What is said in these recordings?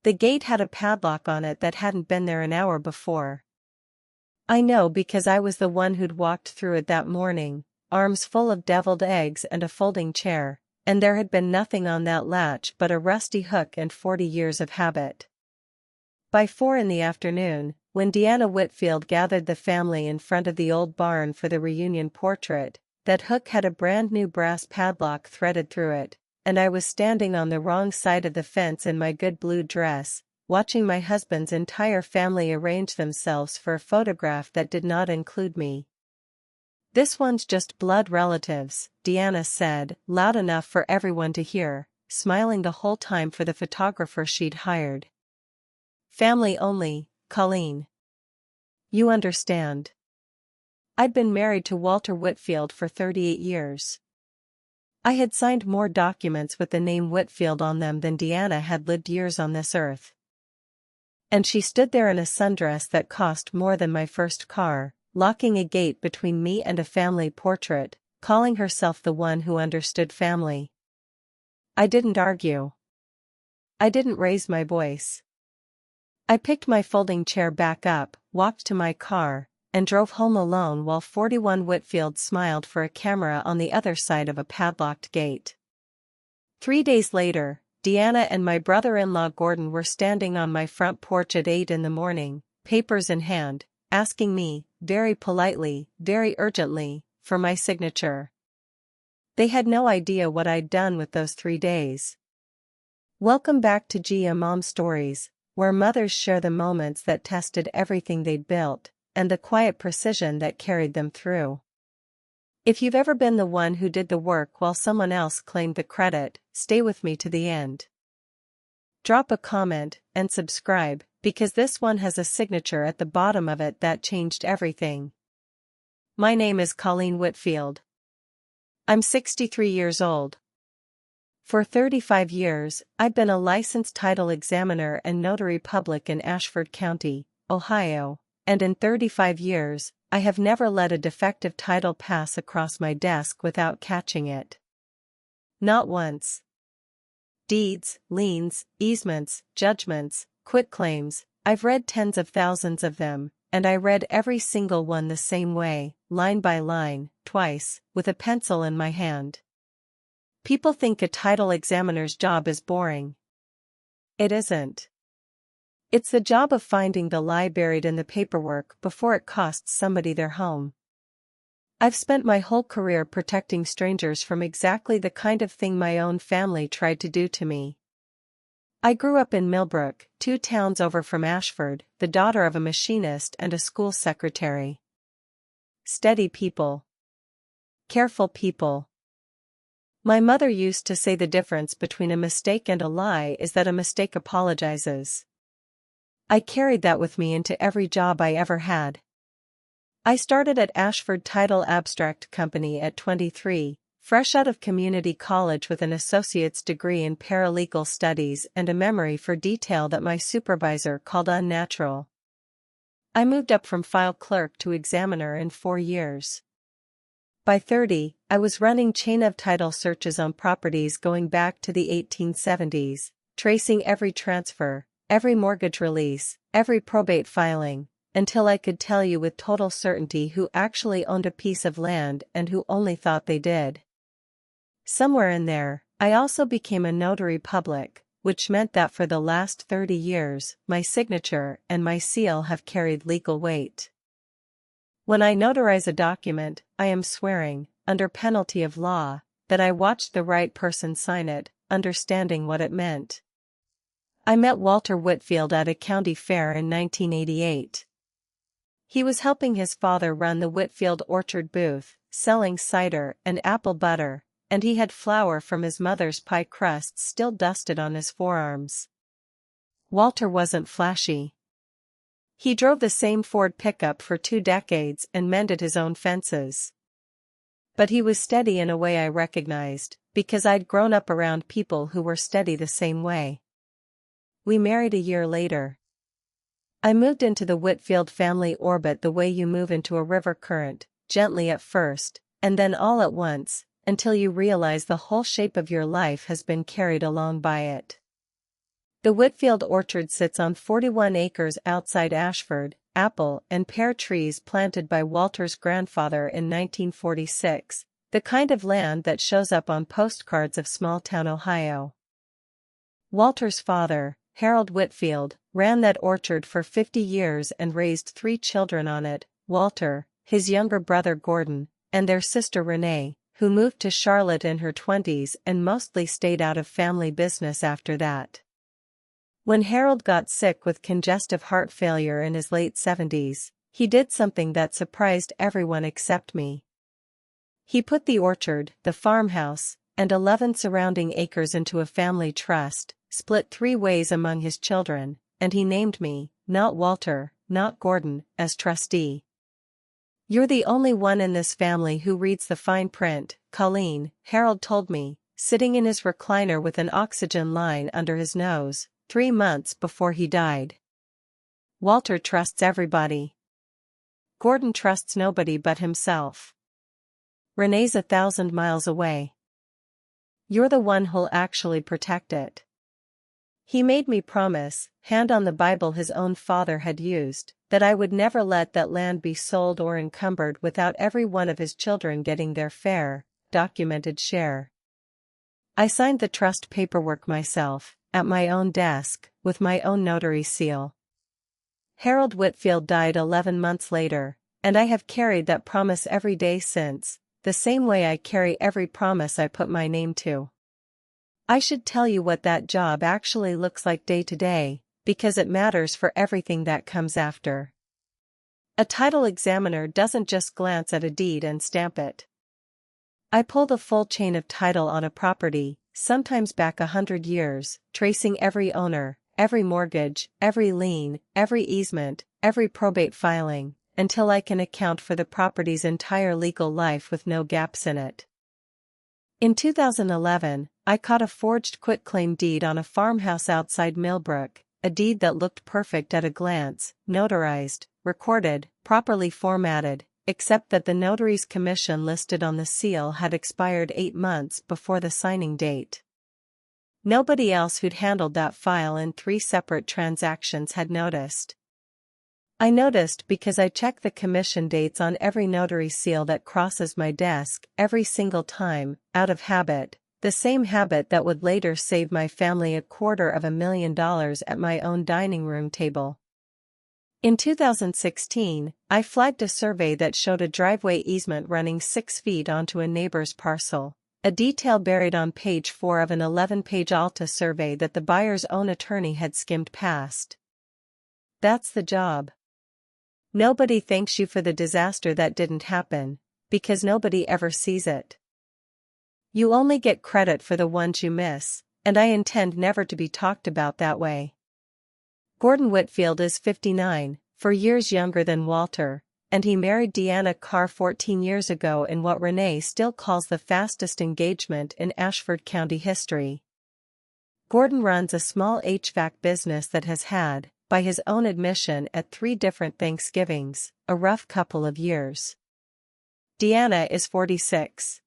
The gate had a padlock on it that hadn't been there an hour before. I know because I was the one who'd walked through it that morning, arms full of deviled eggs and a folding chair, and there had been nothing on that latch but a rusty hook and 40 years of habit. By 4 in the afternoon, when Deanna Whitfield gathered the family in front of the old barn for the reunion portrait, that hook had a brand new brass padlock threaded through it, and I was standing on the wrong side of the fence in my good blue dress, watching my husband's entire family arrange themselves for a photograph that did not include me. "This one's just blood relatives," Deanna said, loud enough for everyone to hear, smiling the whole time for the photographer she'd hired. "Family only, Colleen. You understand. I'd been married to Walter Whitfield for 38 years. I had signed more documents with the name Whitfield on them than Deanna had lived years on this earth. And she stood there in a sundress that cost more than my first car, locking a gate between me and a family portrait, calling herself the one who understood family. I didn't argue. I didn't raise my voice. I picked my folding chair back up, walked to my car, and drove home alone while 41 Whitfield smiled for a camera on the other side of a padlocked gate. 3 days later, Deanna and my brother-in-law Gordon were standing on my front porch at 8 in the morning, papers in hand, asking me, very politely, very urgently, for my signature. They had no idea what I'd done with those 3 days. Welcome back to Gia Mom Stories, where mothers share the moments that tested everything they'd built, and the quiet precision that carried them through. If you've ever been the one who did the work while someone else claimed the credit, stay with me to the end. Drop a comment and subscribe, because this one has a signature at the bottom of it that changed everything. My name is Colleen Whitfield. I'm 63 years old. For 35 years, I've been a licensed title examiner and notary public in Ashford County, Ohio, and in 35 years, I have never let a defective title pass across my desk without catching it. Not once. Deeds, liens, easements, judgments, quitclaims, I've read tens of thousands of them, and I read every single one the same way, line by line, twice, with a pencil in my hand. People think a title examiner's job is boring. It isn't. It's the job of finding the lie buried in the paperwork before it costs somebody their home. I've spent my whole career protecting strangers from exactly the kind of thing my own family tried to do to me. I grew up in Millbrook, 2 towns over from Ashford, the daughter of a machinist and a school secretary. Steady people. Careful people. My mother used to say the difference between a mistake and a lie is that a mistake apologizes. I carried that with me into every job I ever had. I started at Ashford Title Abstract Company at 23, fresh out of community college with an associate's degree in paralegal studies and a memory for detail that my supervisor called unnatural. I moved up from file clerk to examiner in 4 years. By 30, I was running chain of title searches on properties going back to the 1870s, tracing every transfer, every mortgage release, every probate filing, until I could tell you with total certainty who actually owned a piece of land and who only thought they did. Somewhere in there, I also became a notary public, which meant that for the last 30 years, my signature and my seal have carried legal weight. When I notarize a document, I am swearing, under penalty of law, that I watched the right person sign it, understanding what it meant. I met Walter Whitfield at a county fair in 1988. He was helping his father run the Whitfield Orchard booth, selling cider and apple butter, and he had flour from his mother's pie crusts still dusted on his forearms. Walter wasn't flashy. He drove the same Ford pickup for 2 decades and mended his own fences. But he was steady in a way I recognized, because I'd grown up around people who were steady the same way. We married a year later. I moved into the Whitfield family orbit the way you move into a river current, gently at first, and then all at once, until you realize the whole shape of your life has been carried along by it. The Whitfield orchard sits on 41 acres outside Ashford, apple and pear trees planted by Walter's grandfather in 1946, the kind of land that shows up on postcards of small-town Ohio. Walter's father, Harold Whitfield, ran that orchard for 50 years and raised 3 children on it, Walter, his younger brother Gordon, and their sister Renee, who moved to Charlotte in her 20s and mostly stayed out of family business after that. When Harold got sick with congestive heart failure in his late 70s, he did something that surprised everyone except me. He put the orchard, the farmhouse, and 11 surrounding acres into a family trust, split 3 ways among his children, and he named me, not Walter, not Gordon, as trustee. "You're the only one in this family who reads the fine print, Colleen," Harold told me, sitting in his recliner with an oxygen line under his nose, 3 months before he died. "Walter trusts everybody. Gordon trusts nobody but himself. Renee's 1,000 miles away. You're the one who'll actually protect it." He made me promise, hand on the Bible his own father had used, that I would never let that land be sold or encumbered without every one of his children getting their fair, documented share. I signed the trust paperwork myself, at my own desk, with my own notary seal. Harold Whitfield died 11 months later, and I have carried that promise every day since, the same way I carry every promise I put my name to. I should tell you what that job actually looks like day to day, because it matters for everything that comes after. A title examiner doesn't just glance at a deed and stamp it. I pull the full chain of title on a property, sometimes back 100 years, tracing every owner, every mortgage, every lien, every easement, every probate filing, until I can account for the property's entire legal life with no gaps in it. In 2011, I caught a forged quitclaim deed on a farmhouse outside Millbrook, a deed that looked perfect at a glance, notarized, recorded, properly formatted, except that the notary's commission listed on the seal had expired 8 months before the signing date. Nobody else who'd handled that file in 3 separate transactions had noticed. I noticed because I check the commission dates on every notary seal that crosses my desk every single time, out of habit, the same habit that would later save my family $250,000 at my own dining room table. In 2016, I flagged a survey that showed a driveway easement running 6 feet onto a neighbor's parcel, a detail buried on page 4 of an 11-page Alta survey that the buyer's own attorney had skimmed past. That's the job. Nobody thanks you for the disaster that didn't happen, because nobody ever sees it. You only get credit for the ones you miss, and I intend never to be talked about that way. Gordon Whitfield is 59, 4 years younger than Walter, and he married Deanna Carr 14 years ago in what Renee still calls the fastest engagement in Ashford County history. Gordon runs a small HVAC business that has had, by his own admission at 3 different Thanksgivings, a rough couple of years. Deanna is 46.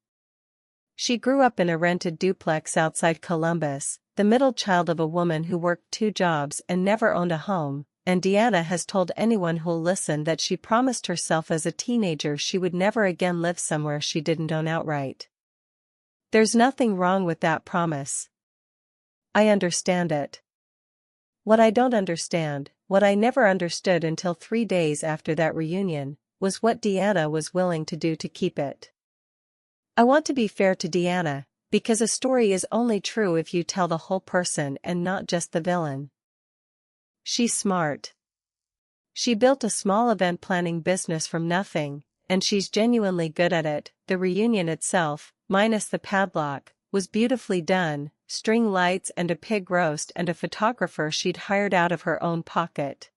She grew up in a rented duplex outside Columbus, the middle child of a woman who worked 2 jobs and never owned a home, and Deanna has told anyone who'll listen that she promised herself as a teenager she would never again live somewhere she didn't own outright. There's nothing wrong with that promise. I understand it. What I don't understand, what I never understood until 3 days after that reunion, was what Deanna was willing to do to keep it. I want to be fair to Deanna, because a story is only true if you tell the whole person and not just the villain. She's smart. She built a small event planning business from nothing, and she's genuinely good at it. The reunion itself, minus the padlock, was beautifully done, string lights and a pig roast and a photographer she'd hired out of her own pocket.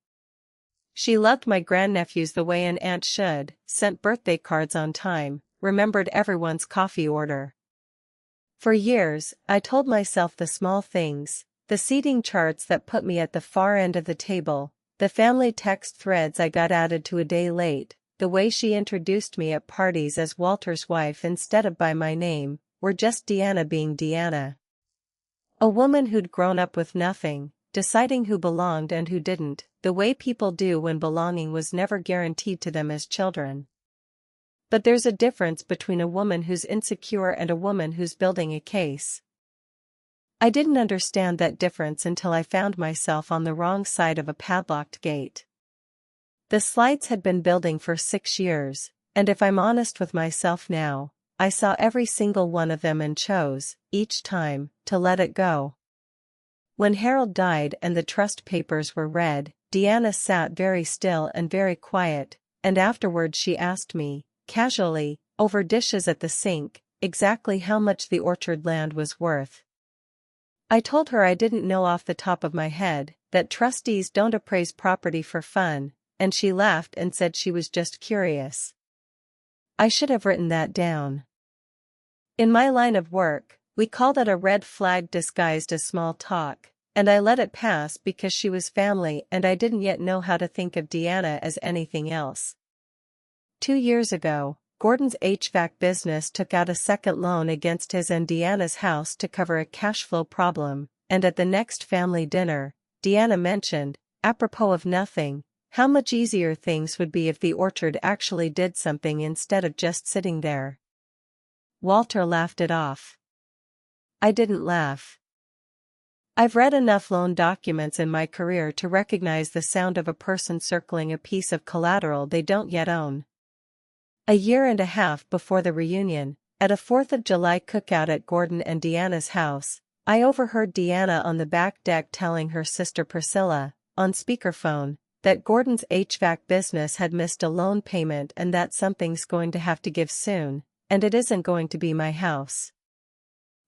She loved my grandnephews the way an aunt should, sent birthday cards on time, remembered everyone's coffee order. For years, I told myself the small things, the seating charts that put me at the far end of the table, the family text threads I got added to a day late, the way she introduced me at parties as Walter's wife instead of by my name, were just Deanna being Deanna. A woman who'd grown up with nothing, deciding who belonged and who didn't, the way people do when belonging was never guaranteed to them as children. But there's a difference between a woman who's insecure and a woman who's building a case. I didn't understand that difference until I found myself on the wrong side of a padlocked gate. The slides had been building for 6 years, and if I'm honest with myself now, I saw every single one of them and chose, each time, to let it go. When Harold died and the trust papers were read, Deanna sat very still and very quiet, and afterward she asked me, casually, over dishes at the sink, exactly how much the orchard land was worth. I told her I didn't know off the top of my head, that trustees don't appraise property for fun, and she laughed and said she was just curious. I should have written that down. In my line of work, we call that a red flag disguised as small talk, and I let it pass because she was family and I didn't yet know how to think of Deanna as anything else. 2 years ago, Gordon's HVAC business took out a second loan against his and Deanna's house to cover a cash flow problem, and at the next family dinner, Deanna mentioned, apropos of nothing, how much easier things would be if the orchard actually did something instead of just sitting there. Walter laughed it off. I didn't laugh. I've read enough loan documents in my career to recognize the sound of a person circling a piece of collateral they don't yet own. A year and a half before the reunion, at a 4th of July cookout at Gordon and Deanna's house, I overheard Deanna on the back deck telling her sister Priscilla, on speakerphone, that Gordon's HVAC business had missed a loan payment and that something's going to have to give soon, and it isn't going to be my house.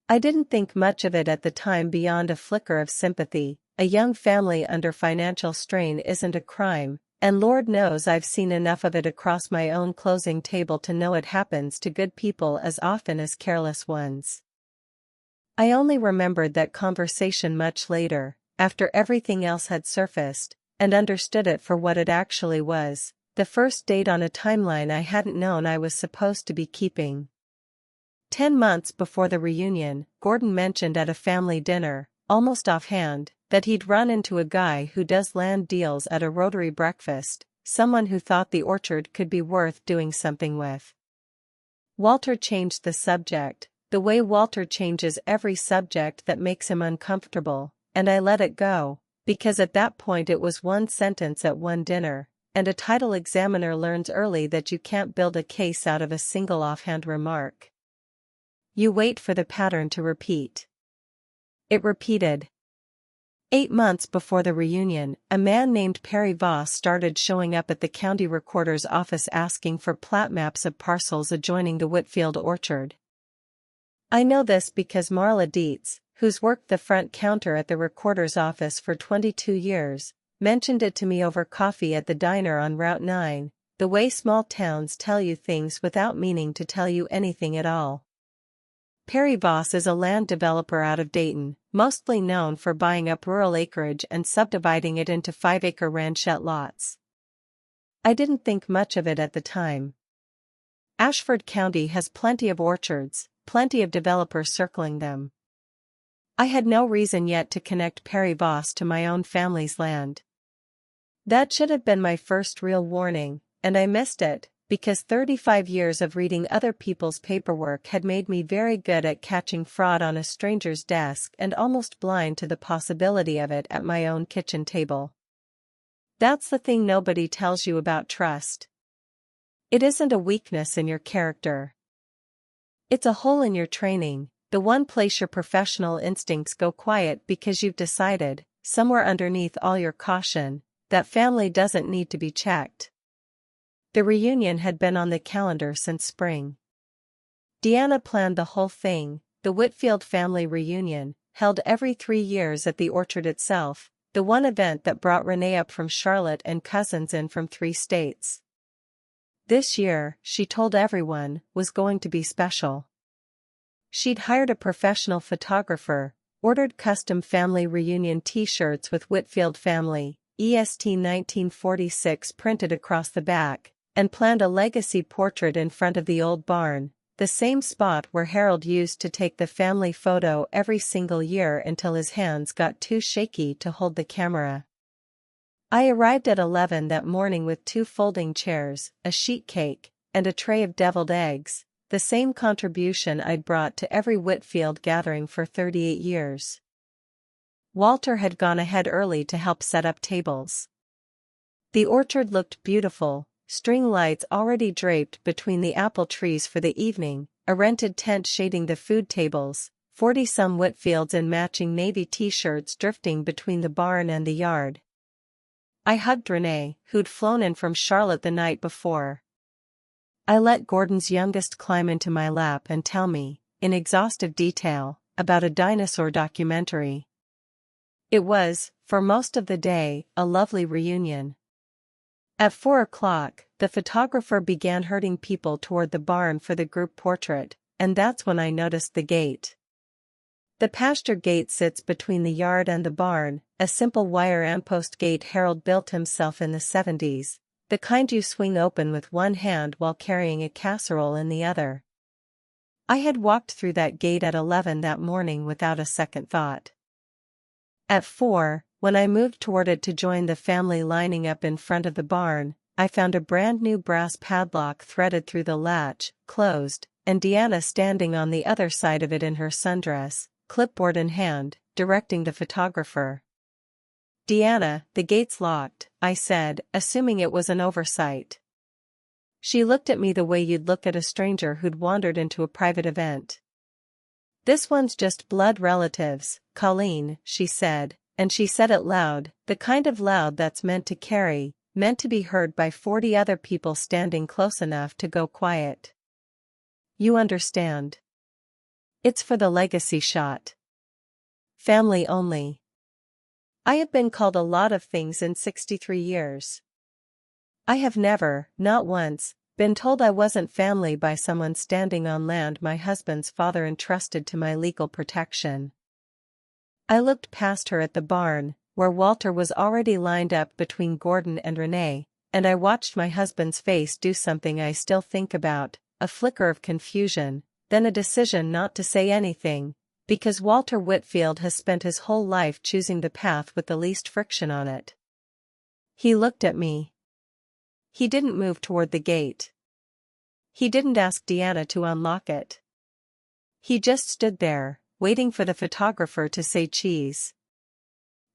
I didn't think much of it at the time beyond a flicker of sympathy. A young family under financial strain isn't a crime, and Lord knows I've seen enough of it across my own closing table to know it happens to good people as often as careless ones. I only remembered that conversation much later, after everything else had surfaced, and understood it for what it actually was, the first date on a timeline I hadn't known I was supposed to be keeping. 10 months before the reunion, Gordon mentioned at a family dinner, almost offhand, that he'd run into a guy who does land deals at a Rotary breakfast, someone who thought the orchard could be worth doing something with. Walter changed the subject, the way Walter changes every subject that makes him uncomfortable, and I let it go, because at that point it was one sentence at one dinner, and a title examiner learns early that you can't build a case out of a single offhand remark. You wait for the pattern to repeat. It repeated. 8 months before the reunion, a man named Perry Voss started showing up at the county recorder's office asking for plat maps of parcels adjoining the Whitfield orchard. I know this because Marla Dietz, who's worked the front counter at the recorder's office for 22 years, mentioned it to me over coffee at the diner on Route 9, the way small towns tell you things without meaning to tell you anything at all. Perry Voss is a land developer out of Dayton, mostly known for buying up rural acreage and subdividing it into 5-acre ranchette lots. I didn't think much of it at the time. Ashford County has plenty of orchards, plenty of developers circling them. I had no reason yet to connect Perry Voss to my own family's land. That should have been my first real warning, and I missed it, because 35 years of reading other people's paperwork had made me very good at catching fraud on a stranger's desk and almost blind to the possibility of it at my own kitchen table. That's the thing nobody tells you about trust. It isn't a weakness in your character. It's a hole in your training, the one place your professional instincts go quiet because you've decided, somewhere underneath all your caution, that family doesn't need to be checked. The reunion had been on the calendar since spring. Deanna planned the whole thing, the Whitfield family reunion, held every 3 years at the orchard itself, the one event that brought Renee up from Charlotte and cousins in from 3 states. This year, she told everyone, was going to be special. She'd hired a professional photographer, ordered custom family reunion t-shirts with Whitfield family, EST 1946 printed across the back, and planned a legacy portrait in front of the old barn, the same spot where Harold used to take the family photo every single year until his hands got too shaky to hold the camera. I arrived at 11 that morning with 2 folding chairs, a sheet cake, and a tray of deviled eggs, the same contribution I'd brought to every Whitfield gathering for 38 years. Walter had gone ahead early to help set up tables. The orchard looked beautiful, string lights already draped between the apple trees for the evening, a rented tent shading the food tables, 40-some Whitfields in matching navy t-shirts drifting between the barn and the yard. I hugged Renee, who'd flown in from Charlotte the night before. I let Gordon's youngest climb into my lap and tell me, in exhaustive detail, about a dinosaur documentary. It was, for most of the day, a lovely reunion. At 4 o'clock, the photographer began herding people toward the barn for the group portrait, and that's when I noticed the gate. The pasture gate sits between the yard and the barn, a simple wire ampost gate Harold built himself in the 70s, the kind you swing open with one hand while carrying a casserole in the other. I had walked through that gate at 11 that morning without a second thought. At 4, when I moved toward it to join the family lining up in front of the barn, I found a brand new brass padlock threaded through the latch, closed, and Deanna standing on the other side of it in her sundress, clipboard in hand, directing the photographer. "Deanna, the gate's locked," I said, assuming it was an oversight. She looked at me the way you'd look at a stranger who'd wandered into a private event. "This one's just blood relatives, Colleen," she said, and she said it loud, the kind of loud that's meant to carry, meant to be heard by 40 other people standing close enough to go quiet. "You understand. It's for the legacy shot. Family only." I have been called a lot of things in 63 years. I have never, not once, been told I wasn't family by someone standing on land my husband's father entrusted to my legal protection. I looked past her at the barn, where Walter was already lined up between Gordon and Renee, and I watched my husband's face do something I still think about, a flicker of confusion, then a decision not to say anything, because Walter Whitfield has spent his whole life choosing the path with the least friction on it. He looked at me. He didn't move toward the gate. He didn't ask Deanna to unlock it. He just stood there, waiting for the photographer to say cheese.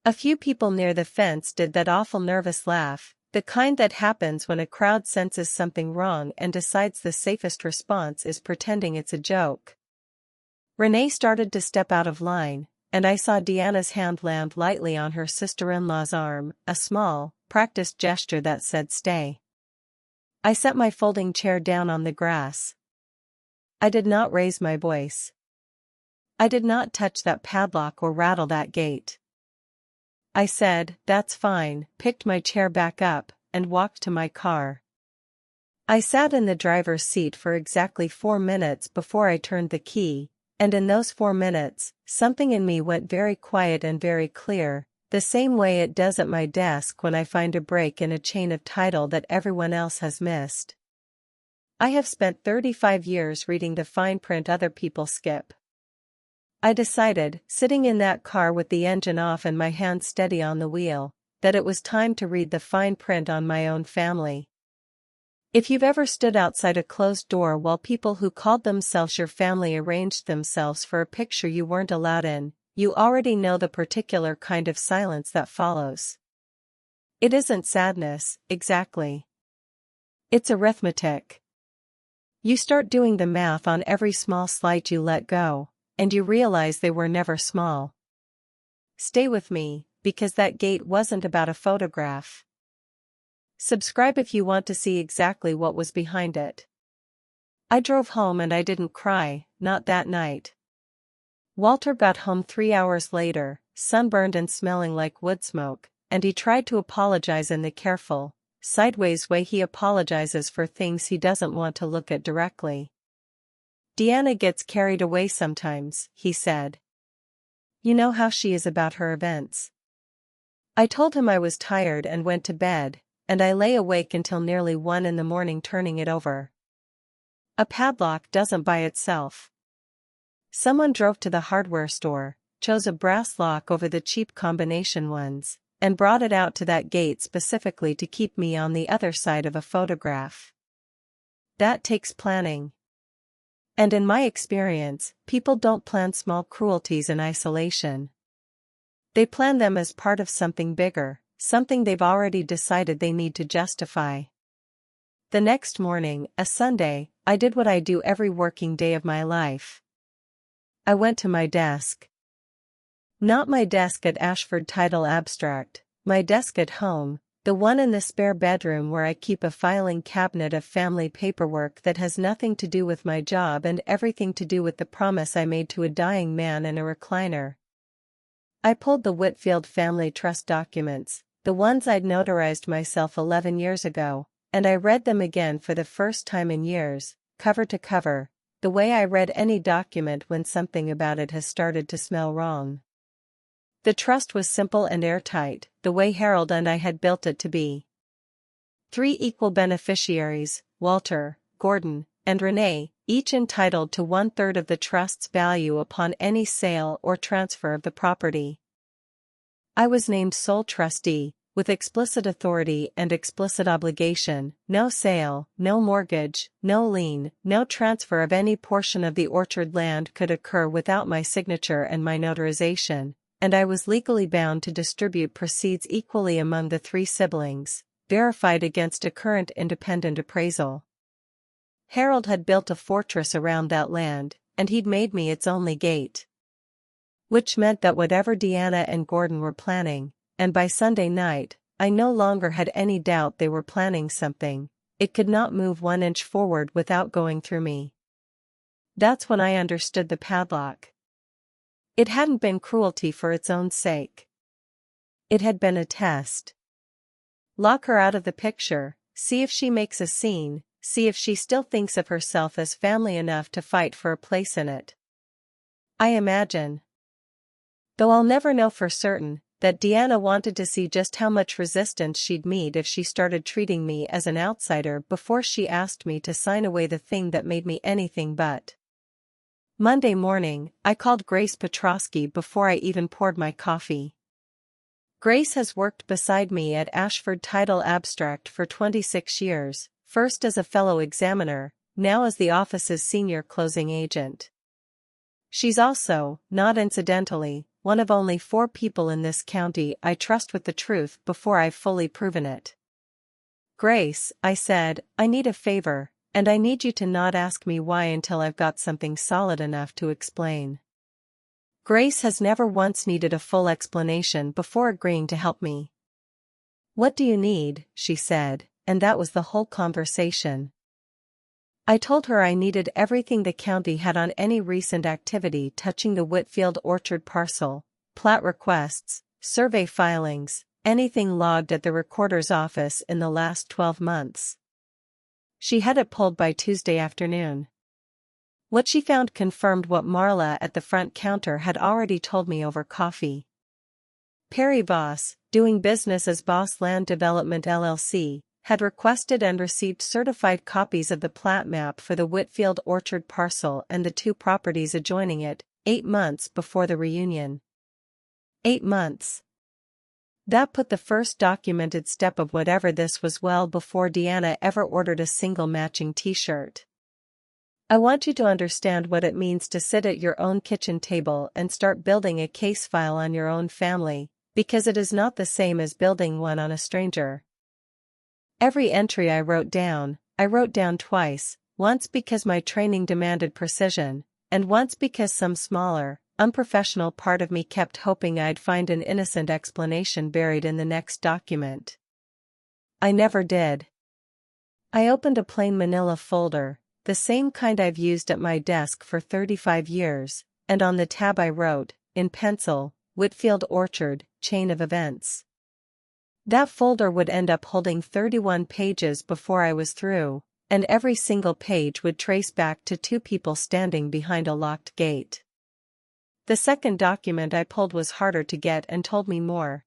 A few people near the fence did that awful nervous laugh, the kind that happens when a crowd senses something wrong and decides the safest response is pretending it's a joke. Renee started to step out of line, and I saw Deanna's hand land lightly on her sister-in-law's arm, a small, practiced gesture that said stay. I set my folding chair down on the grass. I did not raise my voice. I did not touch that padlock or rattle that gate. I said, "That's fine," picked my chair back up, and walked to my car. I sat in the driver's seat for exactly 4 minutes before I turned the key, and in those 4 minutes, something in me went very quiet and very clear, the same way it does at my desk when I find a break in a chain of title that everyone else has missed. I have spent 35 years reading the fine print other people skip. I decided, sitting in that car with the engine off and my hand steady on the wheel, that it was time to read the fine print on my own family. If you've ever stood outside a closed door while people who called themselves your family arranged themselves for a picture you weren't allowed in, you already know the particular kind of silence that follows. It isn't sadness, exactly. It's arithmetic. You start doing the math on every small slight you let go, and you realize they were never small. Stay with me, because that gate wasn't about a photograph. Subscribe if you want to see exactly what was behind it. I drove home and I didn't cry, not that night. Walter got home 3 hours later, sunburned and smelling like wood smoke, and he tried to apologize in the careful, sideways way he apologizes for things he doesn't want to look at directly. "Deanna gets carried away sometimes," he said. "You know how she is about her events." I told him I was tired and went to bed, and I lay awake until nearly 1 in the morning turning it over. A padlock doesn't buy itself. Someone drove to the hardware store, chose a brass lock over the cheap combination ones, and brought it out to that gate specifically to keep me on the other side of a photograph. That takes planning. And in my experience, people don't plan small cruelties in isolation. They plan them as part of something bigger, something they've already decided they need to justify. The next morning, a Sunday, I did what I do every working day of my life. I went to my desk. Not my desk at Ashford Title Abstract, my desk at home, the one in the spare bedroom where I keep a filing cabinet of family paperwork that has nothing to do with my job and everything to do with the promise I made to a dying man in a recliner. I pulled the Whitfield family trust documents, the ones I'd notarized myself 11 years ago, and I read them again for the first time in years, cover to cover, the way I read any document when something about it has started to smell wrong. The trust was simple and airtight, the way Harold and I had built it to be. 3 equal beneficiaries, Walter, Gordon, and Renee, each entitled to 1/3 of the trust's value upon any sale or transfer of the property. I was named sole trustee, with explicit authority and explicit obligation, no sale, no mortgage, no lien, no transfer of any portion of the orchard land could occur without my signature and my notarization, and I was legally bound to distribute proceeds equally among the 3 siblings, verified against a current independent appraisal. Harold had built a fortress around that land, and he'd made me its only gate. Which meant that whatever Deanna and Gordon were planning, and by Sunday night, I no longer had any doubt they were planning something, it could not move 1 inch forward without going through me. That's when I understood the padlock. It hadn't been cruelty for its own sake. It had been a test. Lock her out of the picture, see if she makes a scene, see if she still thinks of herself as family enough to fight for a place in it. I imagine, though I'll never know for certain, that Deanna wanted to see just how much resistance she'd meet if she started treating me as an outsider before she asked me to sign away the thing that made me anything but. Monday morning, I called Grace Petrosky before I even poured my coffee. Grace has worked beside me at Ashford Title Abstract for 26 years, first as a fellow examiner, now as the office's senior closing agent. She's also, not incidentally, one of only 4 people in this county I trust with the truth before I've fully proven it. Grace, I said, I need a favor, and I need you to not ask me why until I've got something solid enough to explain. Grace has never once needed a full explanation before agreeing to help me. What do you need, she said, and that was the whole conversation. I told her I needed everything the county had on any recent activity touching the Whitfield Orchard parcel, plat requests, survey filings, anything logged at the recorder's office in the last 12 months. She had it pulled by Tuesday afternoon. What she found confirmed what Marla at the front counter had already told me over coffee. Perry Voss, doing business as Voss Land Development LLC, had requested and received certified copies of the plat map for the Whitfield Orchard parcel and the 2 properties adjoining it, 8 months before the reunion. 8 months. That put the first documented step of whatever this was well before Deanna ever ordered a single matching t-shirt. I want you to understand what it means to sit at your own kitchen table and start building a case file on your own family, because it is not the same as building one on a stranger. Every entry I wrote down twice, once because my training demanded precision, and once because some smaller, unprofessional part of me kept hoping I'd find an innocent explanation buried in the next document. I never did. I opened a plain manila folder, the same kind I've used at my desk for 35 years, and on the tab I wrote, in pencil, Whitfield Orchard, chain of events. That folder would end up holding 31 pages before I was through, and every single page would trace back to 2 people standing behind a locked gate. The second document I pulled was harder to get and told me more.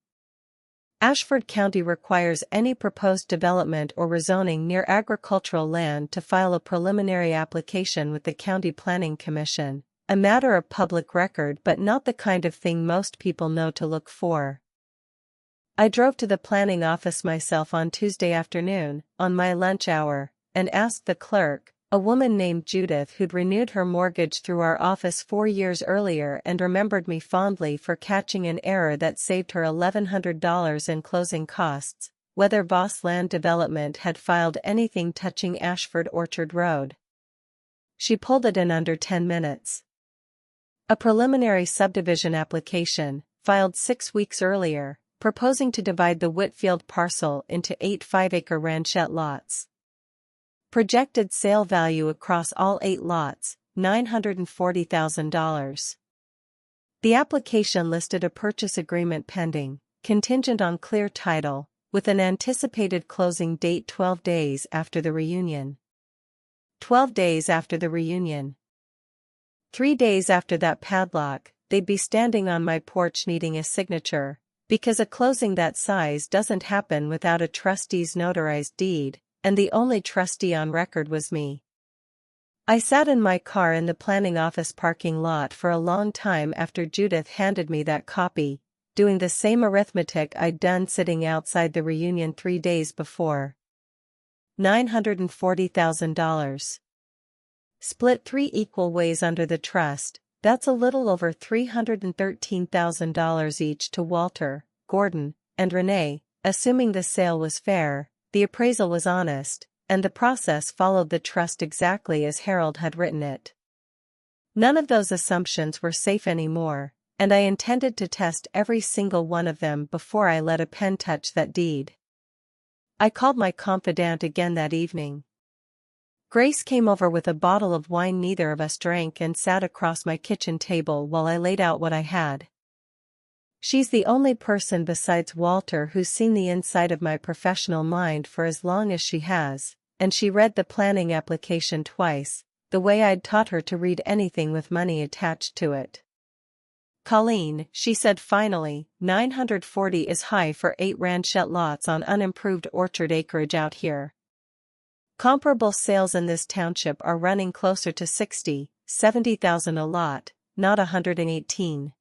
Ashford County requires any proposed development or rezoning near agricultural land to file a preliminary application with the County Planning Commission, a matter of public record but not the kind of thing most people know to look for. I drove to the planning office myself on Tuesday afternoon, on my lunch hour, and asked the clerk, a woman named Judith who'd renewed her mortgage through our office 4 years earlier and remembered me fondly for catching an error that saved her $1,100 in closing costs, whether Voss Land Development had filed anything touching Ashford Orchard Road. She pulled it in under 10 minutes. A preliminary subdivision application, filed 6 weeks earlier, proposing to divide the Whitfield parcel into 8 5-acre ranchette lots. Projected sale value across all 8 lots, $940,000. The application listed a purchase agreement pending, contingent on clear title, with an anticipated closing date 12 days after the reunion. 12 days after the reunion. 3 days after that padlock, they'd be standing on my porch needing a signature, because a closing that size doesn't happen without a trustee's notarized deed, and the only trustee on record was me. I sat in my car in the planning office parking lot for a long time after Judith handed me that copy, doing the same arithmetic I'd done sitting outside the reunion 3 days before. $940,000. Split 3 equal ways under the trust, that's a little over $313,000 each to Walter, Gordon, and Renee, assuming the sale was fair, the appraisal was honest, and the process followed the trust exactly as Harold had written it. None of those assumptions were safe anymore, and I intended to test every single one of them before I let a pen touch that deed. I called my confidant again that evening. Grace came over with a bottle of wine neither of us drank and sat across my kitchen table while I laid out what I had. She's the only person besides Walter who's seen the inside of my professional mind for as long as she has, and she read the planning application twice, the way I'd taught her to read anything with money attached to it. "Colleen," she said finally, "$940 is high for 8 ranchette lots on unimproved orchard acreage out here. Comparable sales in this township are running closer to $60,000-$70,000 a lot, not $118,000.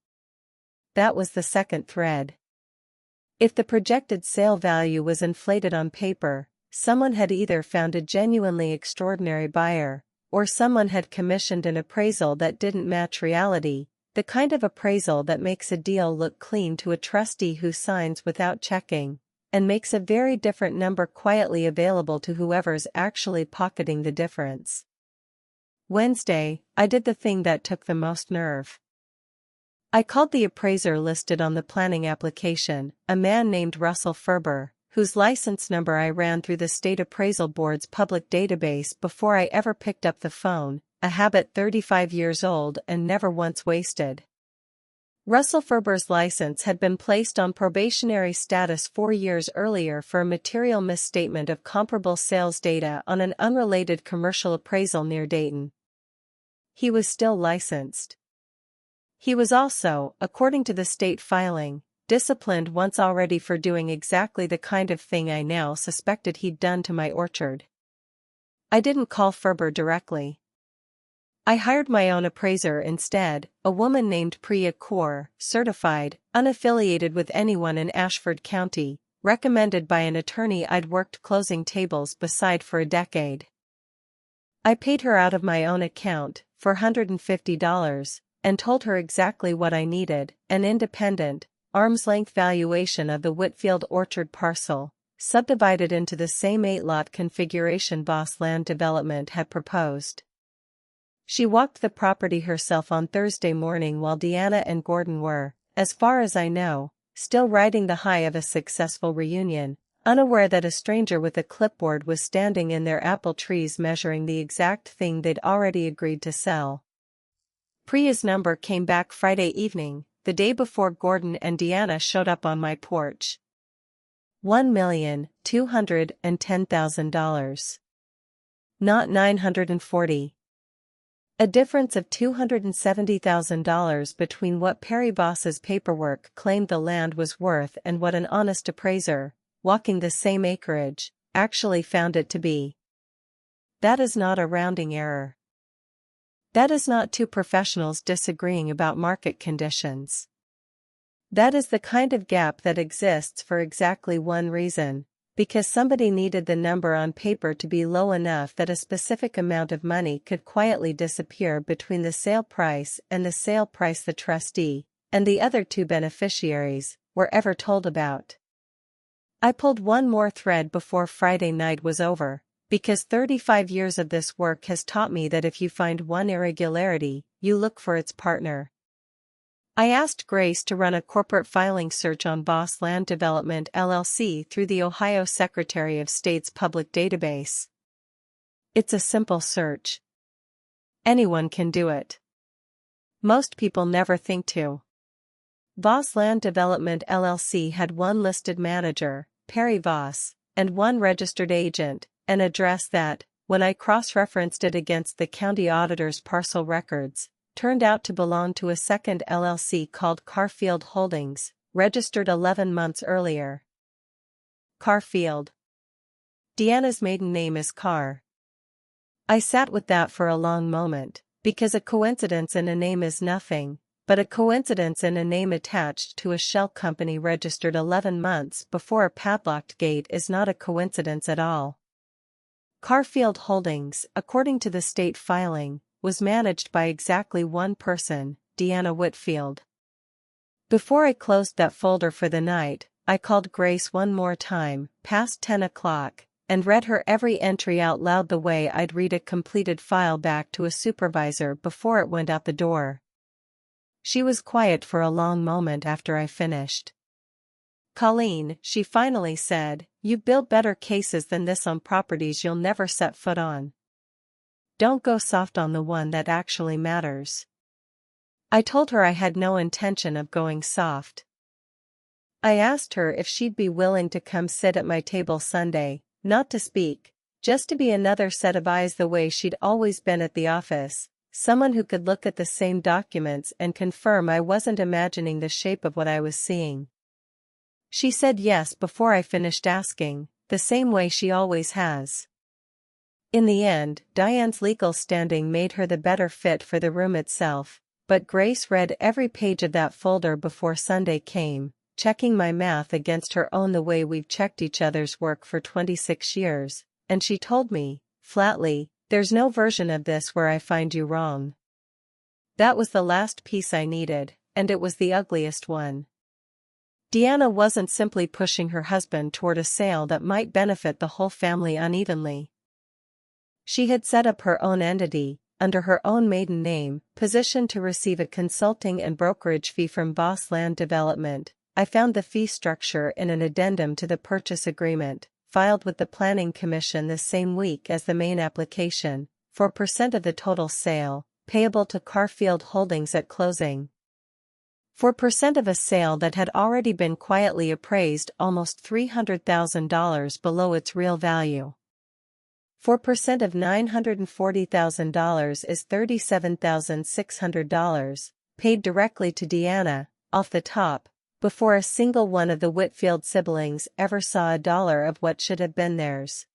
That was the second thread. If the projected sale value was inflated on paper, someone had either found a genuinely extraordinary buyer, or someone had commissioned an appraisal that didn't match reality, the kind of appraisal that makes a deal look clean to a trustee who signs without checking, and makes a very different number quietly available to whoever's actually pocketing the difference. Wednesday, I did the thing that took the most nerve. I called the appraiser listed on the planning application, a man named Russell Ferber, whose license number I ran through the State Appraisal Board's public database before I ever picked up the phone, a habit 35 years old and never once wasted. Russell Ferber's license had been placed on probationary status 4 years earlier for a material misstatement of comparable sales data on an unrelated commercial appraisal near Dayton. He was still licensed. He was also, according to the state filing, disciplined once already for doing exactly the kind of thing I now suspected he'd done to my orchard. I didn't call Ferber directly. I hired my own appraiser instead, a woman named Priya Kaur, certified, unaffiliated with anyone in Ashford County, recommended by an attorney I'd worked closing tables beside for a decade. I paid her out of my own account, for $150, and told her exactly what I needed, an independent, arm's-length valuation of the Whitfield Orchard parcel, subdivided into the same 8-lot configuration Voss Land Development had proposed. She walked the property herself on Thursday morning while Deanna and Gordon were, as far as I know, still riding the high of a successful reunion, unaware that a stranger with a clipboard was standing in their apple trees measuring the exact thing they'd already agreed to sell. Priya's number came back Friday evening, the day before Gordon and Deanna showed up on my porch. $1,210,000. Not $940. A difference of $270,000 between what Perry Voss's paperwork claimed the land was worth and what an honest appraiser, walking the same acreage, actually found it to be. That is not a rounding error. That is not two professionals disagreeing about market conditions. That is the kind of gap that exists for exactly one reason, because somebody needed the number on paper to be low enough that a specific amount of money could quietly disappear between the sale price and the sale price the trustee, and the other two beneficiaries, were ever told about. I pulled one more thread before Friday night was over, because 35 years of this work has taught me that if you find one irregularity, you look for its partner. I asked Grace to run a corporate filing search on Voss Land Development LLC through the Ohio Secretary of State's public database. It's a simple search. Anyone can do it. Most people never think to. Voss Land Development LLC had one listed manager, Perry Voss, and one registered agent, an address that, when I cross-referenced it against the county auditor's parcel records, turned out to belong to a second LLC called Carfield Holdings, registered 11 months earlier. Carfield. Deanna's maiden name is Carr. I sat with that for a long moment, because a coincidence in a name is nothing, but a coincidence in a name attached to a shell company registered 11 months before a padlocked gate is not a coincidence at all. Carfield Holdings, according to the state filing, was managed by exactly one person, Deanna Whitfield. Before I closed that folder for the night, I called Grace one more time, past 10 o'clock, and read her every entry out loud the way I'd read a completed file back to a supervisor before it went out the door. She was quiet for a long moment after I finished. "Colleen," she finally said, "you build better cases than this on properties you'll never set foot on. Don't go soft on the one that actually matters." I told her I had no intention of going soft. I asked her if she'd be willing to come sit at my table Sunday, not to speak, just to be another set of eyes the way she'd always been at the office, someone who could look at the same documents and confirm I wasn't imagining the shape of what I was seeing. She said yes before I finished asking, the same way she always has. In the end, Diane's legal standing made her the better fit for the room itself, but Grace read every page of that folder before Sunday came, checking my math against her own the way we've checked each other's work for 26 years, and she told me, flatly, "There's no version of this where I find you wrong." That was the last piece I needed, and it was the ugliest one. Deanna wasn't simply pushing her husband toward a sale that might benefit the whole family unevenly. She had set up her own entity, under her own maiden name, positioned to receive a consulting and brokerage fee from Voss Land Development. I found the fee structure in an addendum to the purchase agreement, filed with the Planning Commission the same week as the main application, 4% of the total sale, payable to Carfield Holdings at closing. 4% of a sale that had already been quietly appraised almost $300,000 below its real value. 4% of $940,000 is $37,600, paid directly to Deanna, off the top, before a single one of the Whitfield siblings ever saw a dollar of what should have been theirs.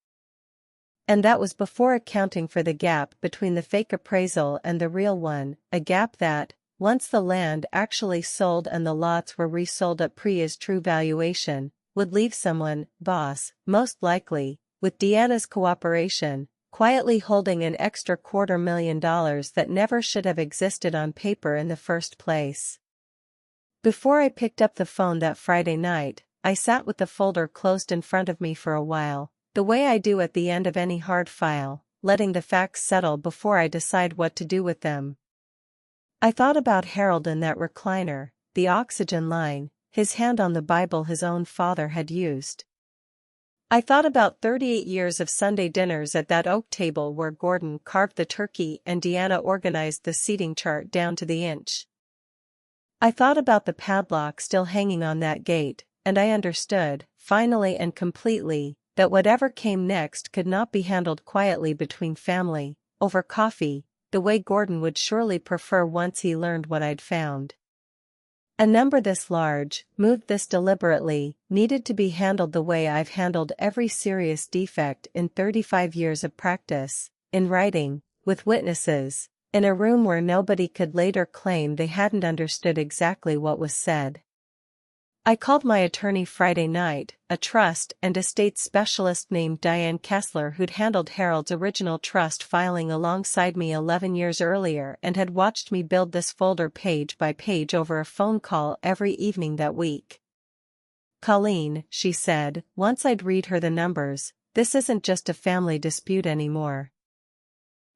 And that was before accounting for the gap between the fake appraisal and the real one, a gap that, once the land actually sold and the lots were resold at Priya's true valuation, would leave someone, Voss, most likely, with Deanna's cooperation, quietly holding an extra $250,000 that never should have existed on paper in the first place. Before I picked up the phone that Friday night, I sat with the folder closed in front of me for a while, the way I do at the end of any hard file, letting the facts settle before I decide what to do with them. I thought about Harold in that recliner, the oxygen line, his hand on the Bible his own father had used. I thought about 38 years of Sunday dinners at that oak table where Gordon carved the turkey and Deanna organized the seating chart down to the inch. I thought about the padlock still hanging on that gate, and I understood, finally and completely, that whatever came next could not be handled quietly between family, over coffee, the way Gordon would surely prefer once he learned what I'd found. A number this large, moved this deliberately, needed to be handled the way I've handled every serious defect in 35 years of practice, in writing, with witnesses, in a room where nobody could later claim they hadn't understood exactly what was said. I called my attorney Friday night, a trust and estate specialist named Diane Kessler who'd handled Harold's original trust filing alongside me 11 years earlier and had watched me build this folder page by page over a phone call every evening that week. "Colleen," she said, once I'd read her the numbers, "this isn't just a family dispute anymore.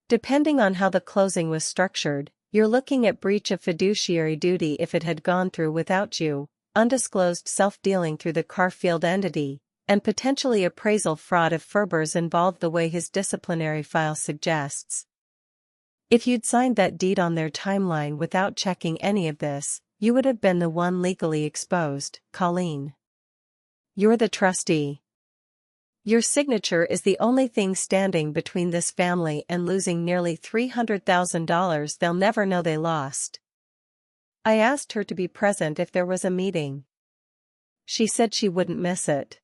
Depending on how the closing was structured, you're looking at breach of fiduciary duty if it had gone through without you, undisclosed self-dealing through the Carfield entity, and potentially appraisal fraud if Ferber's involved the way his disciplinary file suggests. If you'd signed that deed on their timeline without checking any of this, you would have been the one legally exposed, Colleen. You're the trustee. Your signature is the only thing standing between this family and losing nearly $300,000 they'll never know they lost." I asked her to be present if there was a meeting. She said she wouldn't miss it.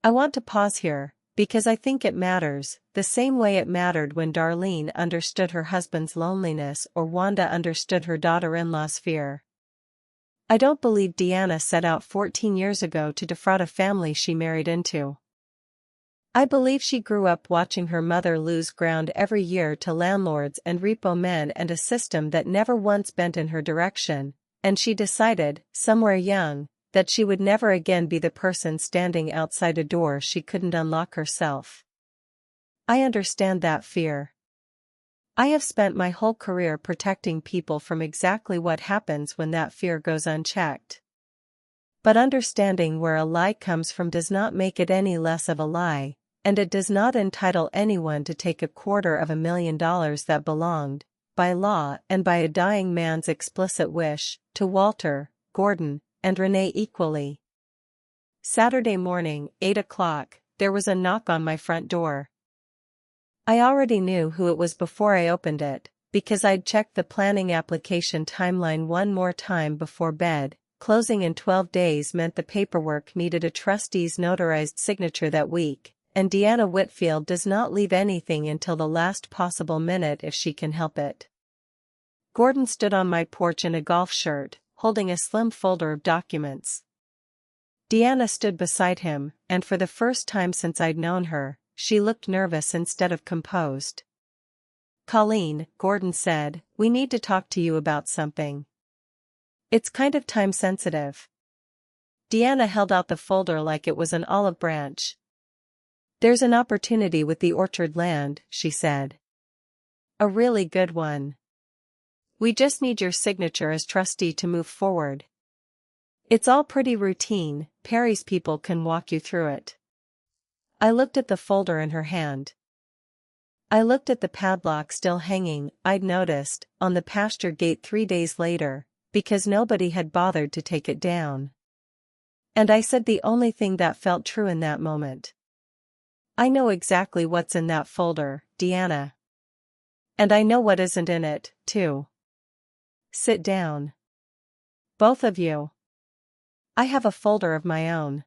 I want to pause here, because I think it matters, the same way it mattered when Darlene understood her husband's loneliness or Wanda understood her daughter-in-law's fear. I don't believe Deanna set out 14 years ago to defraud a family she married into. I believe she grew up watching her mother lose ground every year to landlords and repo men and a system that never once bent in her direction, and she decided, somewhere young, that she would never again be the person standing outside a door she couldn't unlock herself. I understand that fear. I have spent my whole career protecting people from exactly what happens when that fear goes unchecked. But understanding where a lie comes from does not make it any less of a lie, and it does not entitle anyone to take $250,000 that belonged, by law and by a dying man's explicit wish, to Walter, Gordon, and Renee equally. Saturday morning, 8 o'clock, there was a knock on my front door. I already knew who it was before I opened it, because I'd checked the planning application timeline one more time before bed. Closing in 12 days meant the paperwork needed a trustee's notarized signature that week, and Deanna Whitfield does not leave anything until the last possible minute if she can help it. Gordon stood on my porch in a golf shirt, holding a slim folder of documents. Deanna stood beside him, and for the first time since I'd known her, she looked nervous instead of composed. "Colleen," Gordon said, "we need to talk to you about something. It's kind of time-sensitive." Deanna held out the folder like it was an olive branch. "There's an opportunity with the orchard land," she said. "A really good one. We just need your signature as trustee to move forward. It's all pretty routine, Perry's people can walk you through it." I looked at the folder in her hand. I looked at the padlock still hanging, I'd noticed, on the pasture gate 3 days later, because nobody had bothered to take it down. And I said the only thing that felt true in that moment. "I know exactly what's in that folder, Deanna. And I know what isn't in it, too. Sit down. Both of you. I have a folder of my own."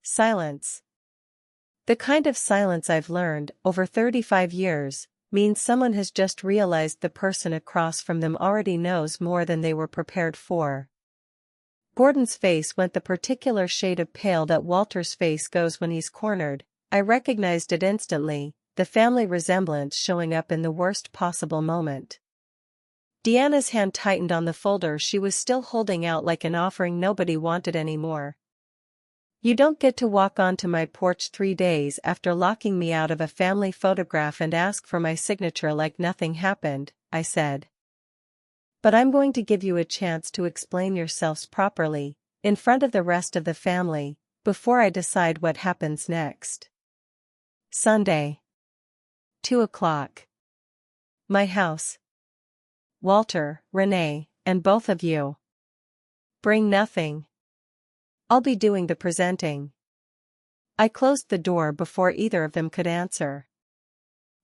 Silence. The kind of silence I've learned, over 35 years, means someone has just realized the person across from them already knows more than they were prepared for. Gordon's face went the particular shade of pale that Walter's face goes when he's cornered. I recognized it instantly, the family resemblance showing up in the worst possible moment. Deanna's hand tightened on the folder she was still holding out like an offering nobody wanted anymore. "You don't get to walk onto my porch 3 days after locking me out of a family photograph and ask for my signature like nothing happened," I said. "But I'm going to give you a chance to explain yourselves properly, in front of the rest of the family, before I decide what happens next." Sunday. 2 o'clock. My house. Walter, Renee, and both of you. Bring nothing. I'll be doing the presenting. I closed the door before either of them could answer.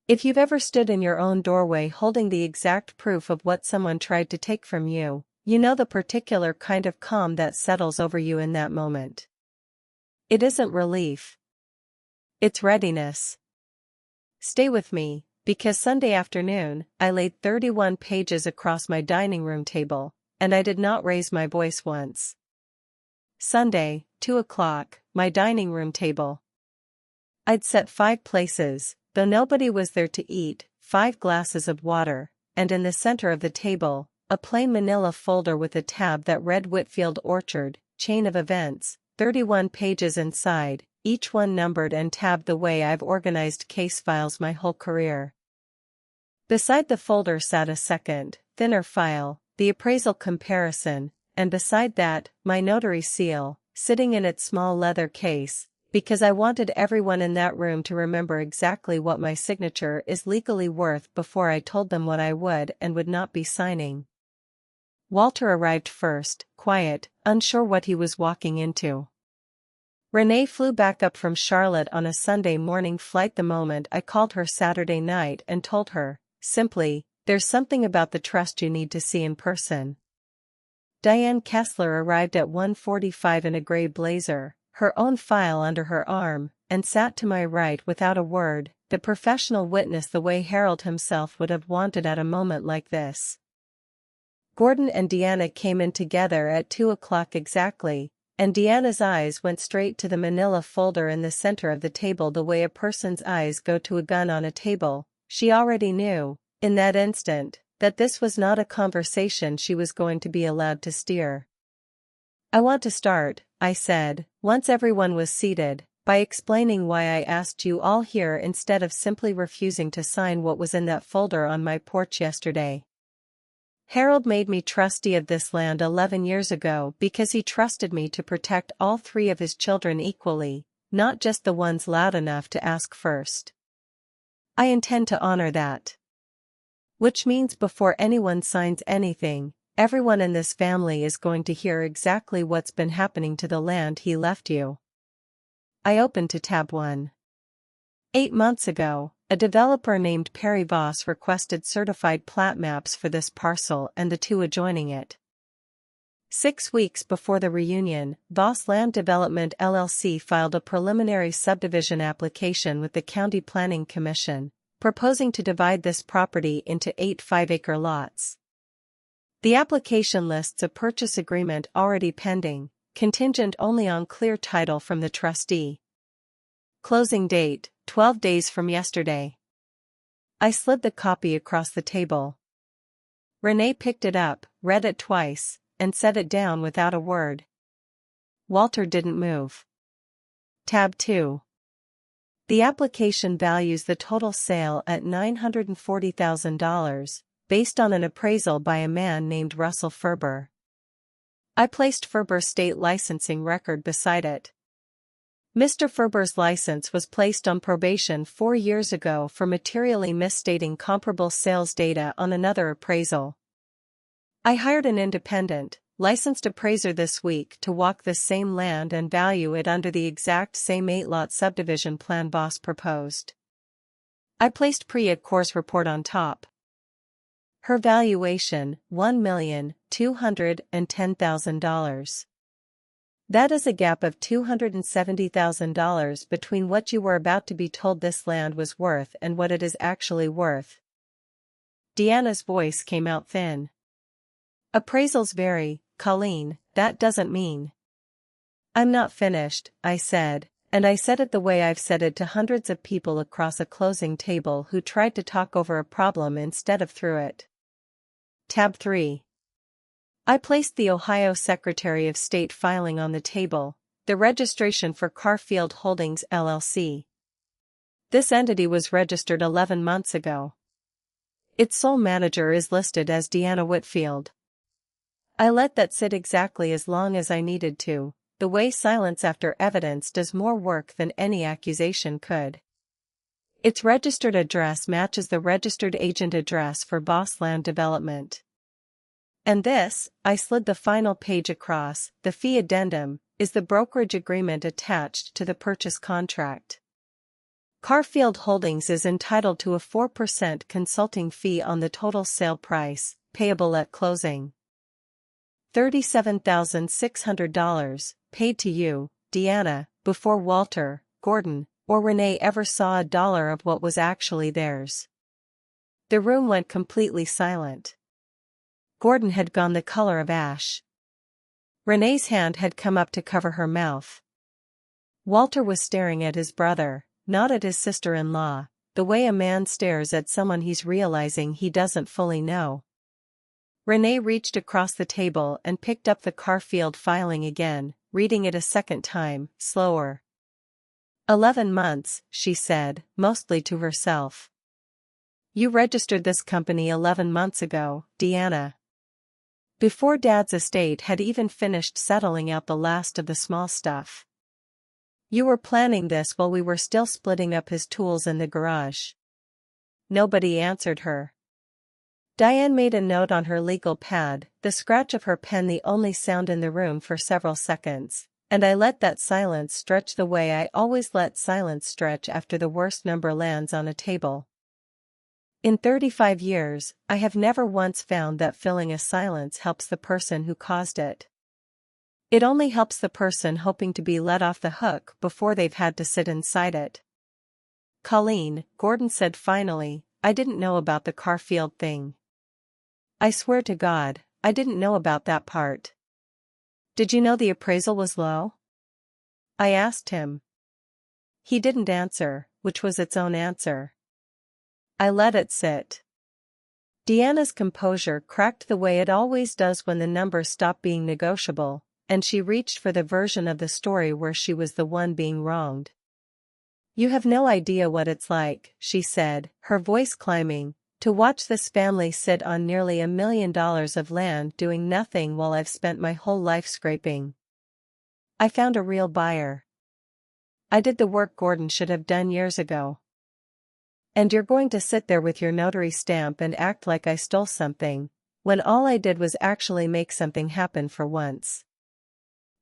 If you've ever stood in your own doorway holding the exact proof of what someone tried to take from you, you know the particular kind of calm that settles over you in that moment. It isn't relief. It's readiness. Stay with me, because Sunday afternoon, I laid 31 pages across my dining room table, and I did not raise my voice once. Sunday, 2 o'clock, my dining room table. I'd set 5 places, though nobody was there to eat, 5 glasses of water, and in the center of the table, a plain manila folder with a tab that read Whitfield Orchard, Chain of Events, 31 pages inside, each one numbered and tabbed the way I've organized case files my whole career. Beside the folder sat a second, thinner file, the appraisal comparison, and beside that, my notary seal, sitting in its small leather case, because I wanted everyone in that room to remember exactly what my signature is legally worth before I told them what I would and would not be signing. Walter arrived first, quiet, unsure what he was walking into. Renee flew back up from Charlotte on a Sunday morning flight the moment I called her Saturday night and told her, simply, "There's something about the trust you need to see in person." Diane Kessler arrived at 1:45 in a gray blazer, her own file under her arm, and sat to my right without a word, the professional witness the way Harold himself would have wanted at a moment like this. Gordon and Deanna came in together at 2 o'clock exactly, and Deanna's eyes went straight to the manila folder in the center of the table the way a person's eyes go to a gun on a table. She already knew, in that instant, that this was not a conversation she was going to be allowed to steer. "I want to start," I said, once everyone was seated, "by explaining why I asked you all here instead of simply refusing to sign what was in that folder on my porch yesterday. Harold made me trustee of this land 11 years ago because he trusted me to protect all 3 of his children equally, not just the ones loud enough to ask first. I intend to honor that. Which means before anyone signs anything, everyone in this family is going to hear exactly what's been happening to the land he left you." I opened to tab 1. 8 months ago, a developer named Perry Voss requested certified plat maps for this parcel and the 2 adjoining it. 6 weeks before the reunion, Voss Land Development LLC filed a preliminary subdivision application with the County Planning Commission, proposing to divide this property into 8 5-acre lots. The application lists a purchase agreement already pending, contingent only on clear title from the trustee. Closing date, 12 days from yesterday. I slid the copy across the table. Renee picked it up, read it twice, and set it down without a word. Walter didn't move. Tab 2. The application values the total sale at $940,000, based on an appraisal by a man named Russell Ferber. I placed Ferber's state licensing record beside it. Mr. Ferber's license was placed on probation 4 years ago for materially misstating comparable sales data on another appraisal. I hired an independent, licensed appraiser this week to walk this same land and value it under the exact same 8-lot subdivision plan Voss proposed. I placed Priya course report on top. Her valuation, $1,210,000. That is a gap of $270,000 between what you were about to be told this land was worth and what it is actually worth. Deanna's voice came out thin. "Appraisals vary, Colleen, that doesn't mean." "I'm not finished," I said, and I said it the way I've said it to hundreds of people across a closing table who tried to talk over a problem instead of through it. Tab 3. I placed the Ohio Secretary of State filing on the table, the registration for Carfield Holdings LLC. This entity was registered 11 months ago. Its sole manager is listed as Deanna Whitfield. I let that sit exactly as long as I needed to, the way silence after evidence does more work than any accusation could. Its registered address matches the registered agent address for Voss Land Development. And this, I slid the final page across, the fee addendum, is the brokerage agreement attached to the purchase contract. Carfield Holdings is entitled to a 4% consulting fee on the total sale price, payable at closing. $37,600, paid to you, Deanna, before Walter, Gordon, or Renee ever saw a dollar of what was actually theirs. The room went completely silent. Gordon had gone the color of ash. Renee's hand had come up to cover her mouth. Walter was staring at his brother, not at his sister-in-law, the way a man stares at someone he's realizing he doesn't fully know. Renee reached across the table and picked up the Carfield filing again, reading it a second time, slower. 11 months, she said, mostly to herself. You registered this company 11 months ago, Deanna. Before Dad's estate had even finished settling out the last of the small stuff. You were planning this while we were still splitting up his tools in the garage. Nobody answered her. Diane made a note on her legal pad, the scratch of her pen the only sound in the room for several seconds, and I let that silence stretch the way I always let silence stretch after the worst number lands on a table. In 35 years, I have never once found that filling a silence helps the person who caused it. It only helps the person hoping to be let off the hook before they've had to sit inside it. Colleen, Gordon said finally, I didn't know about the Carfield thing. I swear to God, I didn't know about that part. Did you know the appraisal was low? I asked him. He didn't answer, which was its own answer. I let it sit. Deanna's composure cracked the way it always does when the numbers stop being negotiable, and she reached for the version of the story where she was the one being wronged. You have no idea what it's like, she said, her voice climbing, to watch this family sit on nearly $1 million of land doing nothing while I've spent my whole life scraping. I found a real buyer. I did the work Gordon should have done years ago. And you're going to sit there with your notary stamp and act like I stole something, when all I did was actually make something happen for once.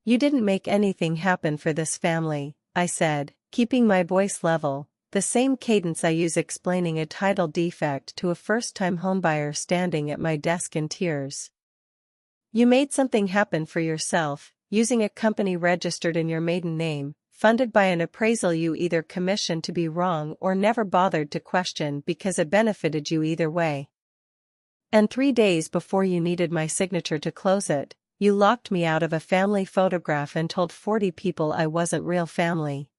You didn't make anything happen for this family, I said, keeping my voice level, the same cadence I use explaining a title defect to a first-time homebuyer standing at my desk in tears. You made something happen for yourself, using a company registered in your maiden name, funded by an appraisal you either commissioned to be wrong or never bothered to question because it benefited you either way. And 3 days before you needed my signature to close it, you locked me out of a family photograph and told 40 people I wasn't real family.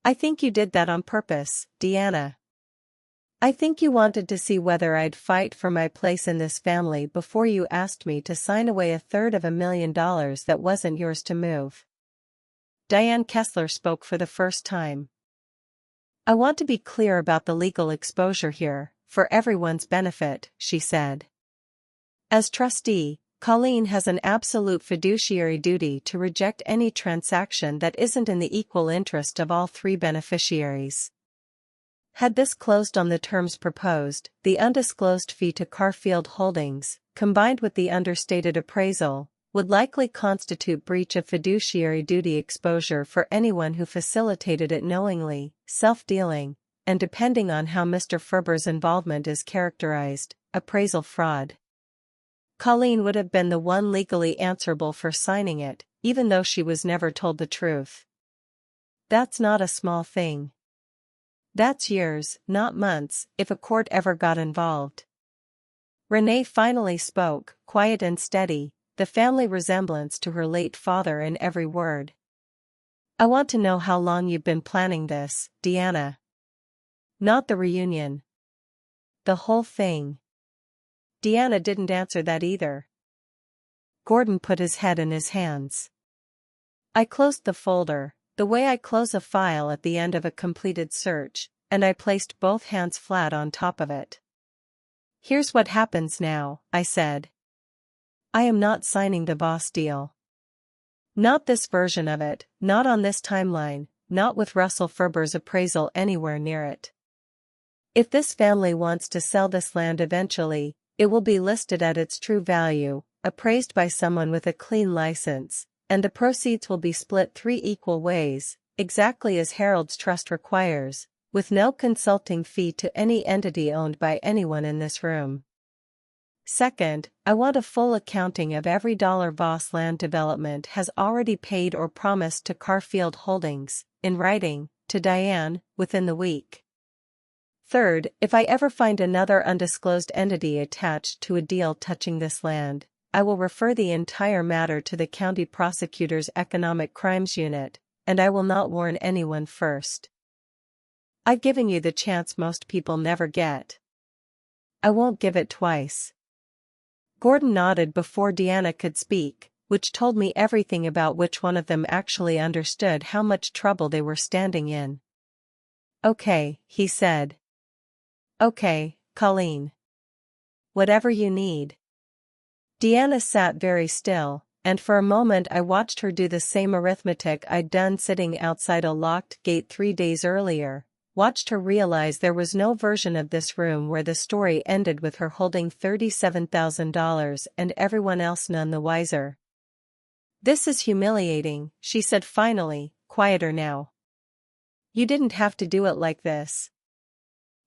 I think you did that on purpose, Deanna. I think you wanted to see whether I'd fight for my place in this family before you asked me to sign away $1/3 that wasn't yours to move. Diane Kessler spoke for the first time. I want to be clear about the legal exposure here, for everyone's benefit, she said. As trustee, Colleen has an absolute fiduciary duty to reject any transaction that isn't in the equal interest of all 3 beneficiaries. Had this closed on the terms proposed, the undisclosed fee to Carfield Holdings, combined with the understated appraisal, would likely constitute breach of fiduciary duty exposure for anyone who facilitated it knowingly, self-dealing, and depending on how Mr. Ferber's involvement is characterized, appraisal fraud. Colleen would have been the one legally answerable for signing it, even though she was never told the truth. That's not a small thing. That's years, not months, if a court ever got involved. Renee finally spoke, quiet and steady, the family resemblance to her late father in every word. I want to know how long you've been planning this, Deanna. Not the reunion. The whole thing. Deanna didn't answer that either. Gordon put his head in his hands. I closed the folder, the way I close a file at the end of a completed search, and I placed both hands flat on top of it. Here's what happens now, I said. I am not signing the boss deal. Not this version of it, not on this timeline, not with Russell Ferber's appraisal anywhere near it. If this family wants to sell this land eventually, it will be listed at its true value, appraised by someone with a clean license, and the proceeds will be split 3 equal ways, exactly as Harold's trust requires, with no consulting fee to any entity owned by anyone in this room. Second, I want a full accounting of every dollar Voss Land Development has already paid or promised to Carfield Holdings, in writing, to Diane, within the week. Third, if I ever find another undisclosed entity attached to a deal touching this land, I will refer the entire matter to the county prosecutor's Economic Crimes Unit, and I will not warn anyone first. I've given you the chance most people never get. I won't give it twice. Gordon nodded before Deanna could speak, which told me everything about which one of them actually understood how much trouble they were standing in. Okay, he said. Okay, Colleen. Whatever you need. Deanna sat very still, and for a moment I watched her do the same arithmetic I'd done sitting outside a locked gate 3 days earlier, watched her realize there was no version of this room where the story ended with her holding $37,000 and everyone else none the wiser. This is humiliating, she said finally, quieter now. You didn't have to do it like this.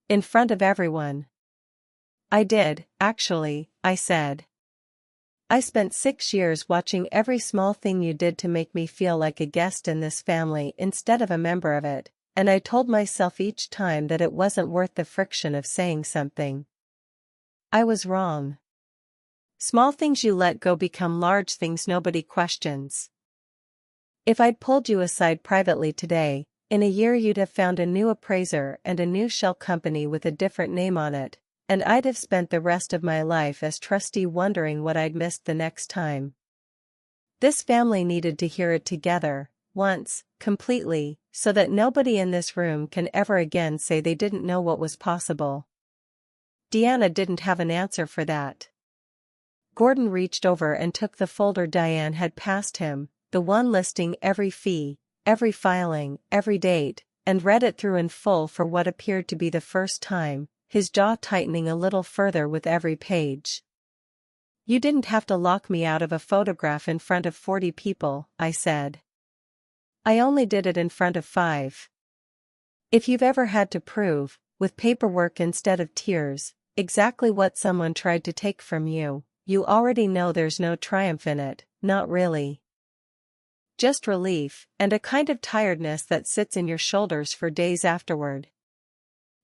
In front of everyone. I did, actually, I said. I spent 6 years watching every small thing you did to make me feel like a guest in this family instead of a member of it, and I told myself each time that it wasn't worth the friction of saying something. I was wrong. Small things you let go become large things nobody questions. If I'd pulled you aside privately today, in a year you'd have found a new appraiser and a new shell company with a different name on it, and I'd have spent the rest of my life as trustee wondering what I'd missed the next time. This family needed to hear it together, once, completely, so that nobody in this room can ever again say they didn't know what was possible. Deanna didn't have an answer for that. Gordon reached over and took the folder Diane had passed him, the one listing every fee, every filing, every date, and read it through in full for what appeared to be the first time, his jaw tightening a little further with every page. You didn't have to lock me out of a photograph in front of 40 people, I said. I only did it in front of 5. If you've ever had to prove, with paperwork instead of tears, exactly what someone tried to take from you, you already know there's no triumph in it, not really. Just relief, and a kind of tiredness that sits in your shoulders for days afterward.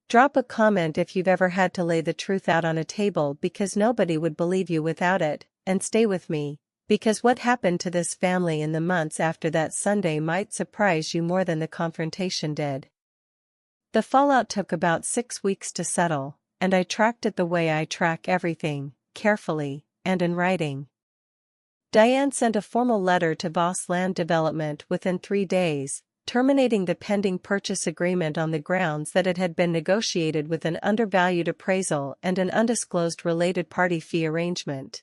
Drop a comment if you've ever had to lay the truth out on a table because nobody would believe you without it, and stay with me, because what happened to this family in the months after that Sunday might surprise you more than the confrontation did. The fallout took about 6 weeks to settle, and I tracked it the way I track everything, carefully, and in writing. Diane sent a formal letter to Voss Land Development within 3 days, terminating the pending purchase agreement on the grounds that it had been negotiated with an undervalued appraisal and an undisclosed related party fee arrangement.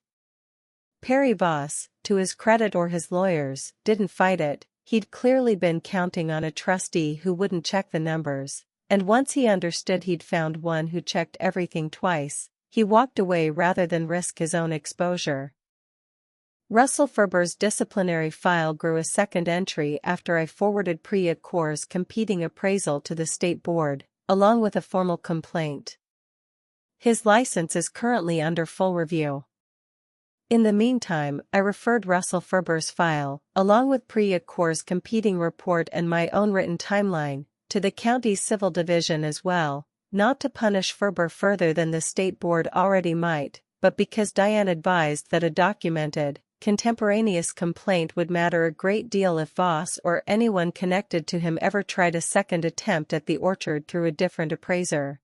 Perry Voss, to his credit or his lawyers, didn't fight it. He'd clearly been counting on a trustee who wouldn't check the numbers, and once he understood he'd found one who checked everything twice, he walked away rather than risk his own exposure. Russell Ferber's disciplinary file grew a second entry after I forwarded Priya Kaur's competing appraisal to the state board, along with a formal complaint. His license is currently under full review. In the meantime, I referred Russell Ferber's file, along with Priya Kaur's competing report and my own written timeline, to the county's civil division as well, not to punish Ferber further than the state board already might, but because Diane advised that a documented, contemporaneous complaint would matter a great deal if Voss or anyone connected to him ever tried a second attempt at the orchard through a different appraiser.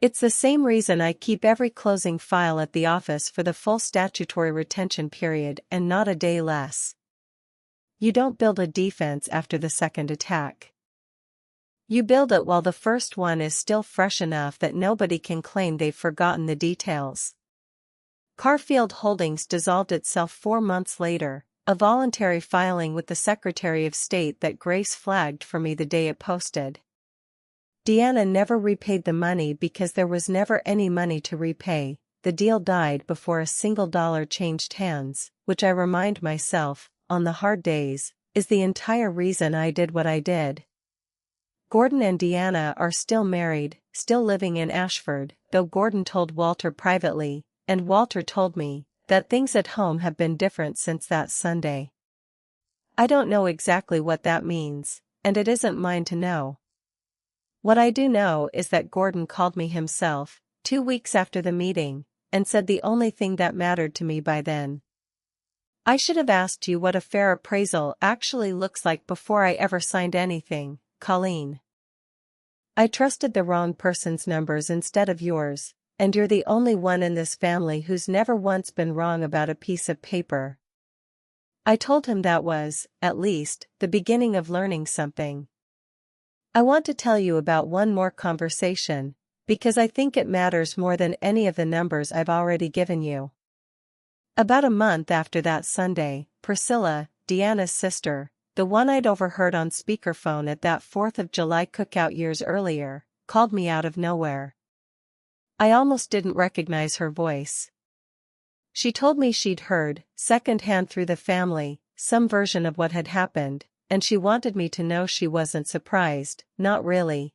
It's the same reason I keep every closing file at the office for the full statutory retention period and not a day less. You don't build a defense after the second attack. You build it while the first one is still fresh enough that nobody can claim they've forgotten the details. Carfield Holdings dissolved itself 4 months later, a voluntary filing with the Secretary of State that Grace flagged for me the day it posted. Deanna never repaid the money because there was never any money to repay. The deal died before a single dollar changed hands, which I remind myself, on the hard days, is the entire reason I did what I did. Gordon and Deanna are still married, still living in Ashford, though Gordon told Walter privately, and Walter told me, that things at home have been different since that Sunday. I don't know exactly what that means, and it isn't mine to know. What I do know is that Gordon called me himself, 2 weeks after the meeting, and said the only thing that mattered to me by then. I should have asked you what a fair appraisal actually looks like before I ever signed anything, Colleen. I trusted the wrong person's numbers instead of yours, and you're the only one in this family who's never once been wrong about a piece of paper. I told him that was, at least, the beginning of learning something. I want to tell you about one more conversation, because I think it matters more than any of the numbers I've already given you. About a month after that Sunday, Priscilla, Deanna's sister, the one I'd overheard on speakerphone at that 4th of July cookout years earlier, called me out of nowhere. I almost didn't recognize her voice. She told me she'd heard, secondhand through the family, some version of what had happened, and she wanted me to know she wasn't surprised, not really.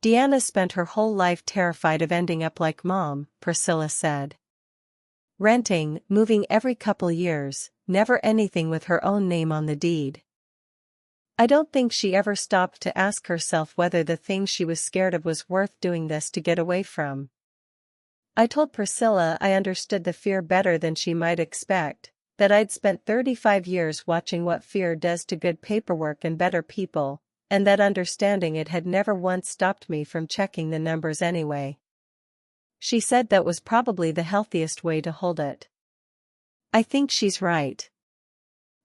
Deanna spent her whole life terrified of ending up like Mom, Priscilla said. Renting, moving every couple years, never anything with her own name on the deed. I don't think she ever stopped to ask herself whether the thing she was scared of was worth doing this to get away from. I told Priscilla I understood the fear better than she might expect, that I'd spent 35 years watching what fear does to good paperwork and better people, and that understanding it had never once stopped me from checking the numbers anyway. She said that was probably the healthiest way to hold it. I think she's right.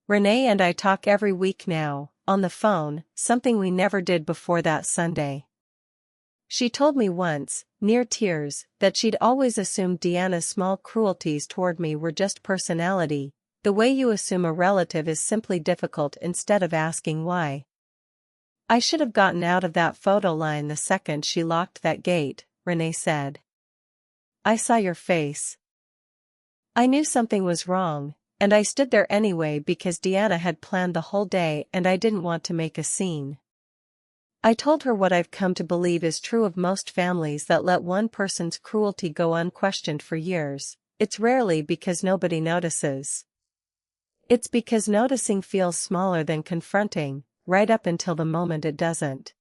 Renee and I talk every week now, on the phone, something we never did before that Sunday. She told me once, near tears, that she'd always assumed Deanna's small cruelties toward me were just personality, the way you assume a relative is simply difficult instead of asking why. I should have gotten out of that photo line the second she locked that gate, Renee said. I saw your face. I knew something was wrong, and I stood there anyway because Deanna had planned the whole day and I didn't want to make a scene. I told her what I've come to believe is true of most families that let one person's cruelty go unquestioned for years. It's rarely because nobody notices. It's because noticing feels smaller than confronting, right up until the moment it doesn't.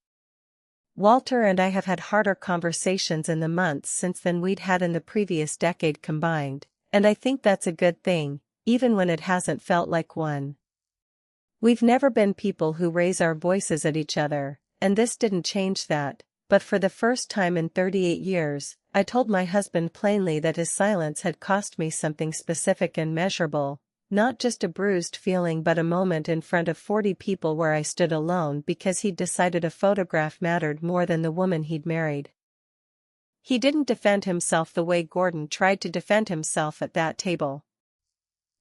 Walter and I have had harder conversations in the months since than we'd had in the previous decade combined, and I think that's a good thing, even when it hasn't felt like one. We've never been people who raise our voices at each other, and this didn't change that, but for the first time in 38 years, I told my husband plainly that his silence had cost me something specific and measurable, not just a bruised feeling but a moment in front of 40 people where I stood alone because he'd decided a photograph mattered more than the woman he'd married. He didn't defend himself the way Gordon tried to defend himself at that table.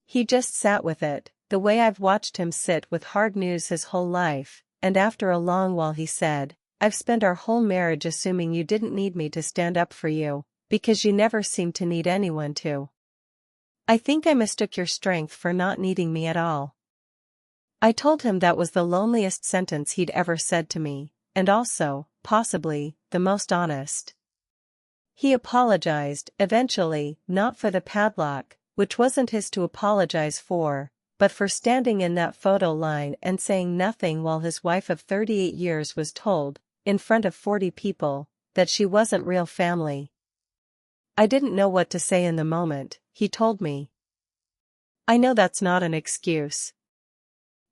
He just sat with it, the way I've watched him sit with hard news his whole life, and after a long while he said, I've spent our whole marriage assuming you didn't need me to stand up for you, because you never seemed to need anyone to. I think I mistook your strength for not needing me at all. I told him that was the loneliest sentence he'd ever said to me, and also, possibly, the most honest. He apologized, eventually, not for the padlock, which wasn't his to apologize for, but for standing in that photo line and saying nothing while his wife of 38 years was told, in front of 40 people, that she wasn't real family. I didn't know what to say in the moment, he told me. I know that's not an excuse.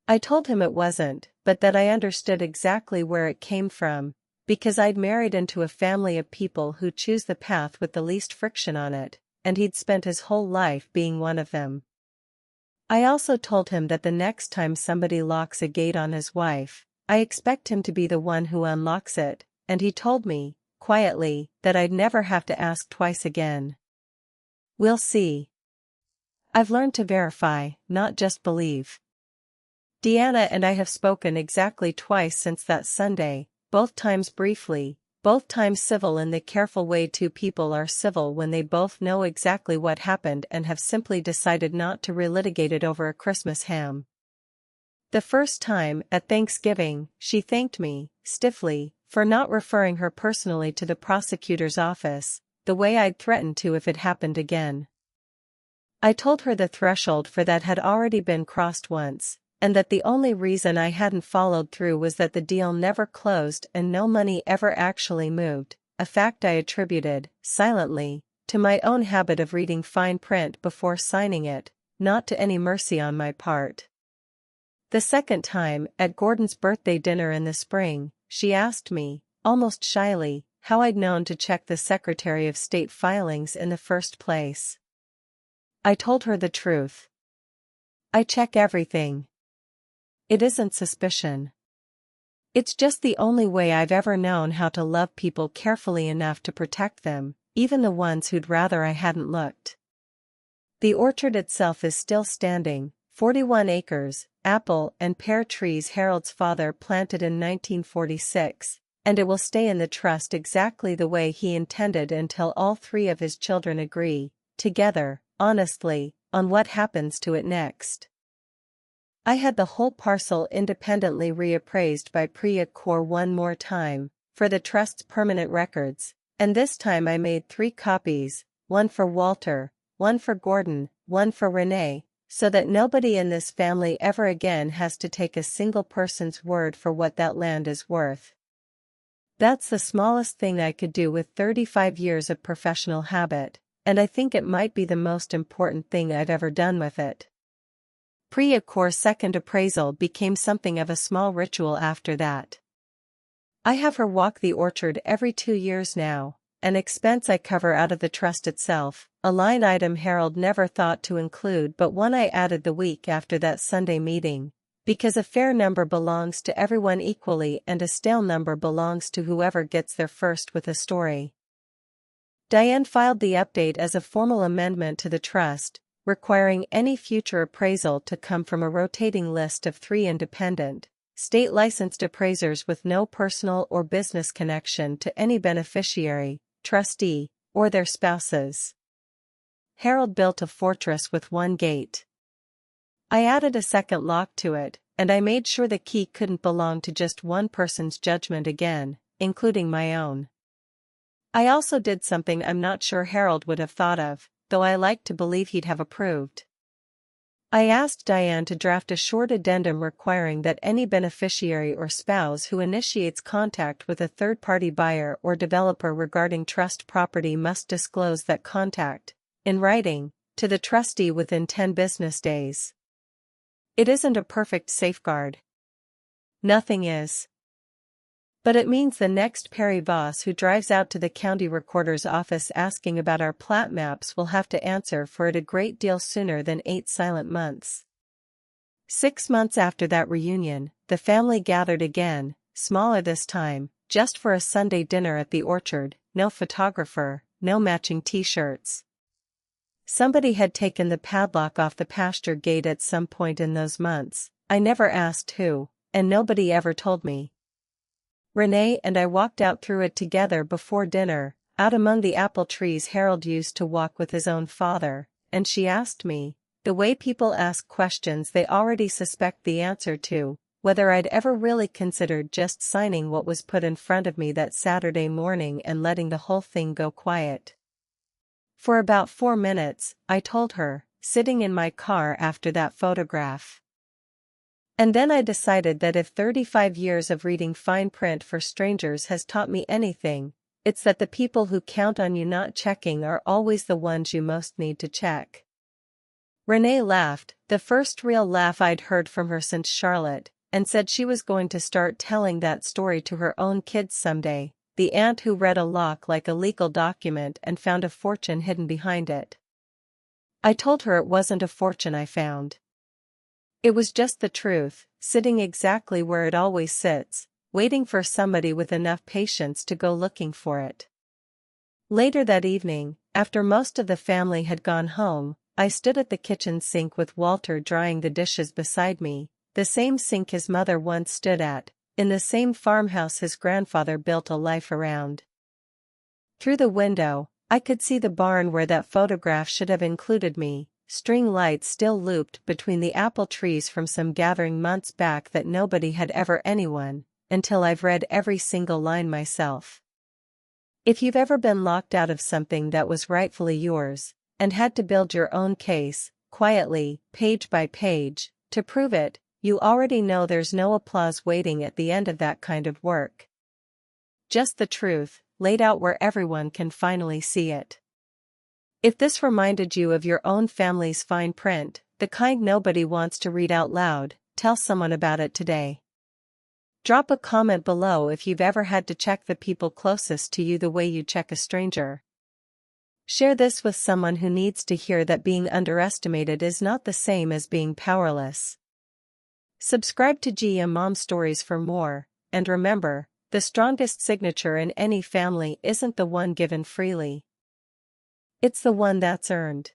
I told him it wasn't, but that I understood exactly where it came from, because I'd married into a family of people who choose the path with the least friction on it, and he'd spent his whole life being one of them. I also told him that the next time somebody locks a gate on his wife, I expect him to be the one who unlocks it, and he told me, quietly, that I'd never have to ask twice again. We'll see. I've learned to verify, not just believe. Deanna and I have spoken exactly twice since that Sunday, both times briefly, both times civil in the careful way two people are civil when they both know exactly what happened and have simply decided not to relitigate it over a Christmas ham. The first time, at Thanksgiving, she thanked me, stiffly, for not referring her personally to the prosecutor's office, the way I'd threatened to if it happened again. I told her the threshold for that had already been crossed once, and that the only reason I hadn't followed through was that the deal never closed and no money ever actually moved, a fact I attributed, silently, to my own habit of reading fine print before signing it, not to any mercy on my part. The second time, at Gordon's birthday dinner in the spring, she asked me, almost shyly, how I'd known to check the Secretary of State filings in the first place. I told her the truth. I check everything. It isn't suspicion. It's just the only way I've ever known how to love people carefully enough to protect them, even the ones who'd rather I hadn't looked. The orchard itself is still standing, 41 acres, apple and pear trees Harold's father planted in 1946, and it will stay in the trust exactly the way he intended until all three of his children agree, together, honestly, on what happens to it next. I had the whole parcel independently reappraised by Pre-Accord one more time, for the trust's permanent records, and this time I made 3 copies, one for Walter, one for Gordon, one for Renee, so that nobody in this family ever again has to take a single person's word for what that land is worth. That's the smallest thing I could do with 35 years of professional habit, and I think it might be the most important thing I've ever done with it. Pre-Accord's second appraisal became something of a small ritual after that. I have her walk the orchard every 2 years now, an expense I cover out of the trust itself, a line item Harold never thought to include but one I added the week after that Sunday meeting, because a fair number belongs to everyone equally and a stale number belongs to whoever gets there first with a story. Diane filed the update as a formal amendment to the trust, requiring any future appraisal to come from a rotating list of 3 independent, state-licensed appraisers with no personal or business connection to any beneficiary, trustee, or their spouses. Harold built a fortress with 1 gate. I added a second lock to it, and I made sure the key couldn't belong to just one person's judgment again, including my own. I also did something I'm not sure Harold would have thought of, though I like to believe he'd have approved. I asked Diane to draft a short addendum requiring that any beneficiary or spouse who initiates contact with a third-party buyer or developer regarding trust property must disclose that contact, in writing, to the trustee within 10 business days. It isn't a perfect safeguard. Nothing is. But it means the next Perry Voss who drives out to the county recorder's office asking about our plat maps will have to answer for it a great deal sooner than 8 silent months. 6 months after that reunion, the family gathered again, smaller this time, just for a Sunday dinner at the orchard, no photographer, no matching t-shirts. Somebody had taken the padlock off the pasture gate at some point in those months, I never asked who, and nobody ever told me. Renee and I walked out through it together before dinner, out among the apple trees Harold used to walk with his own father, and she asked me, the way people ask questions they already suspect the answer to, whether I'd ever really considered just signing what was put in front of me that Saturday morning and letting the whole thing go quiet. For about 4 minutes, I told her, sitting in my car after that photograph. And then I decided that if 35 years of reading fine print for strangers has taught me anything, it's that the people who count on you not checking are always the ones you most need to check. Renee laughed, the first real laugh I'd heard from her since Charlotte, and said she was going to start telling that story to her own kids someday, the aunt who read a lock like a legal document and found a fortune hidden behind it. I told her it wasn't a fortune I found. It was just the truth, sitting exactly where it always sits, waiting for somebody with enough patience to go looking for it. Later that evening, after most of the family had gone home, I stood at the kitchen sink with Walter drying the dishes beside me, the same sink his mother once stood at, in the same farmhouse his grandfather built a life around. Through the window, I could see the barn where that photograph should have included me, string lights still looped between the apple trees from some gathering months back that nobody had ever anyone, until I've read every single line myself. If you've ever been locked out of something that was rightfully yours, and had to build your own case, quietly, page by page, to prove it, you already know there's no applause waiting at the end of that kind of work. Just the truth, laid out where everyone can finally see it. If this reminded you of your own family's fine print, the kind nobody wants to read out loud, tell someone about it today. Drop a comment below if you've ever had to check the people closest to you the way you check a stranger. Share this with someone who needs to hear that being underestimated is not the same as being powerless. Subscribe to GM Mom Stories for more, and remember, the strongest signature in any family isn't the one given freely. It's the one that's earned.